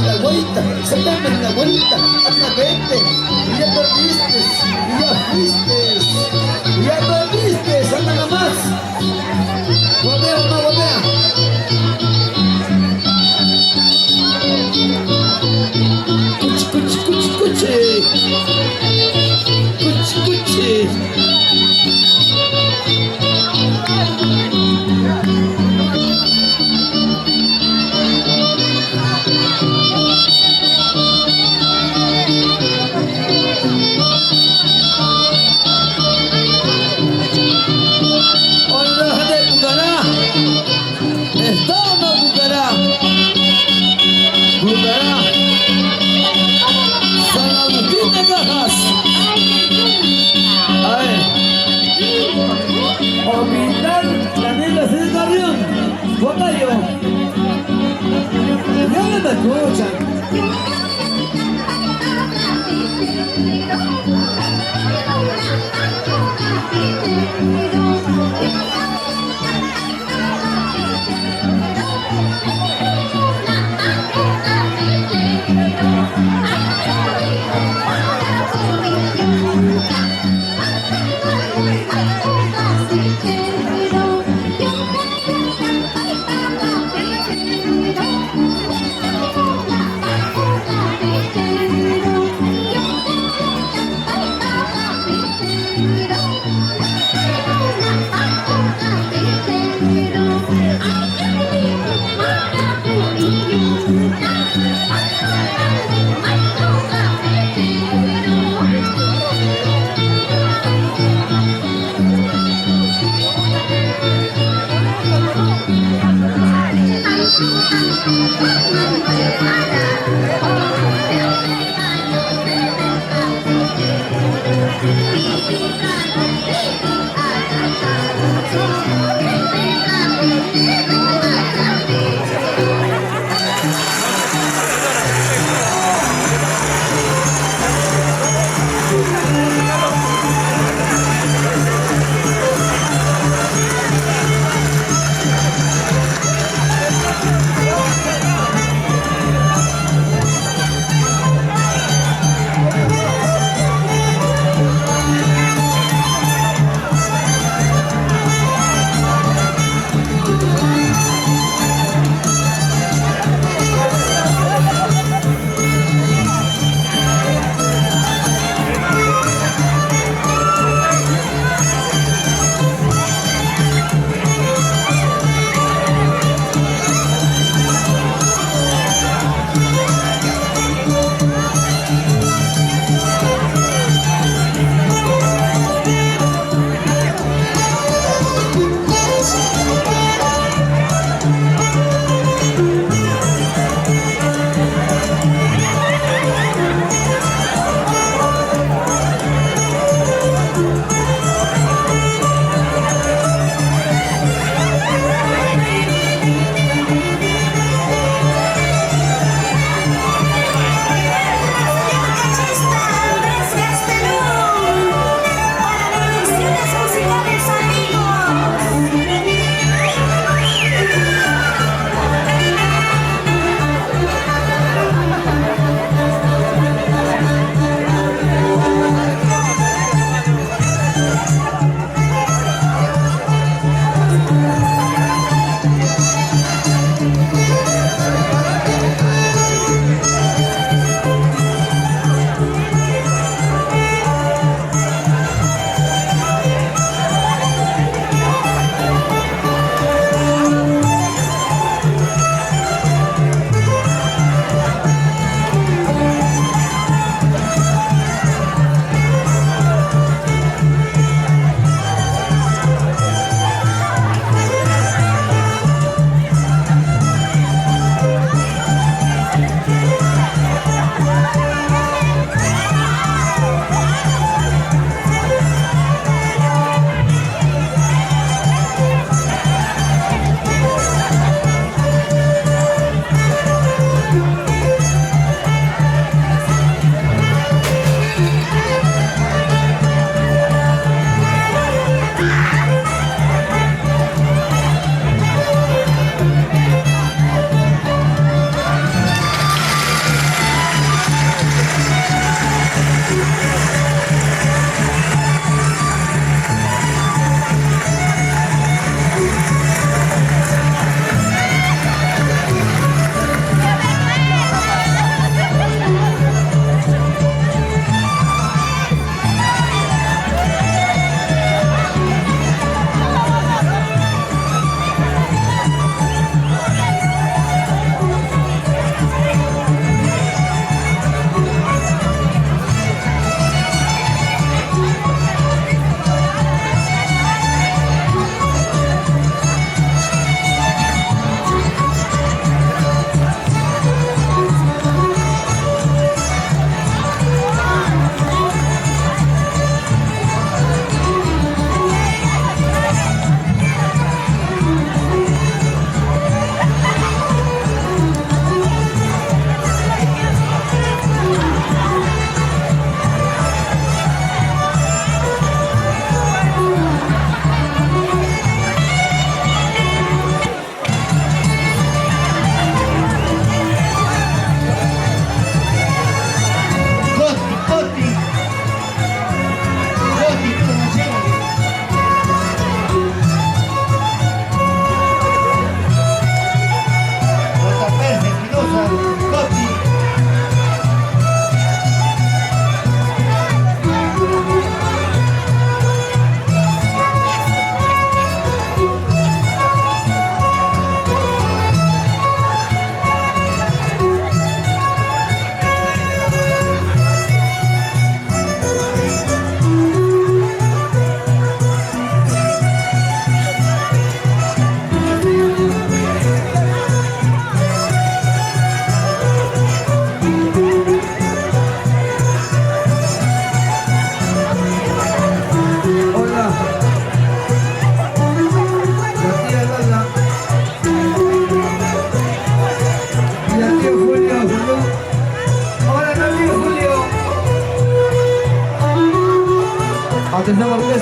la vuelta, sácame la vuelta, anda vete, y ya perdiste, y ya fuiste, y ya perdiste, anda nomás. Guapea, no guapea. Cuchi, cuchi, cuchi, cuchi. Cuchi, cuchi. Hospital Daniela César Carrión, Guacayo. Ya no me escuchan.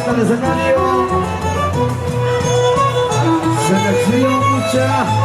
al escenario. Selección mucha.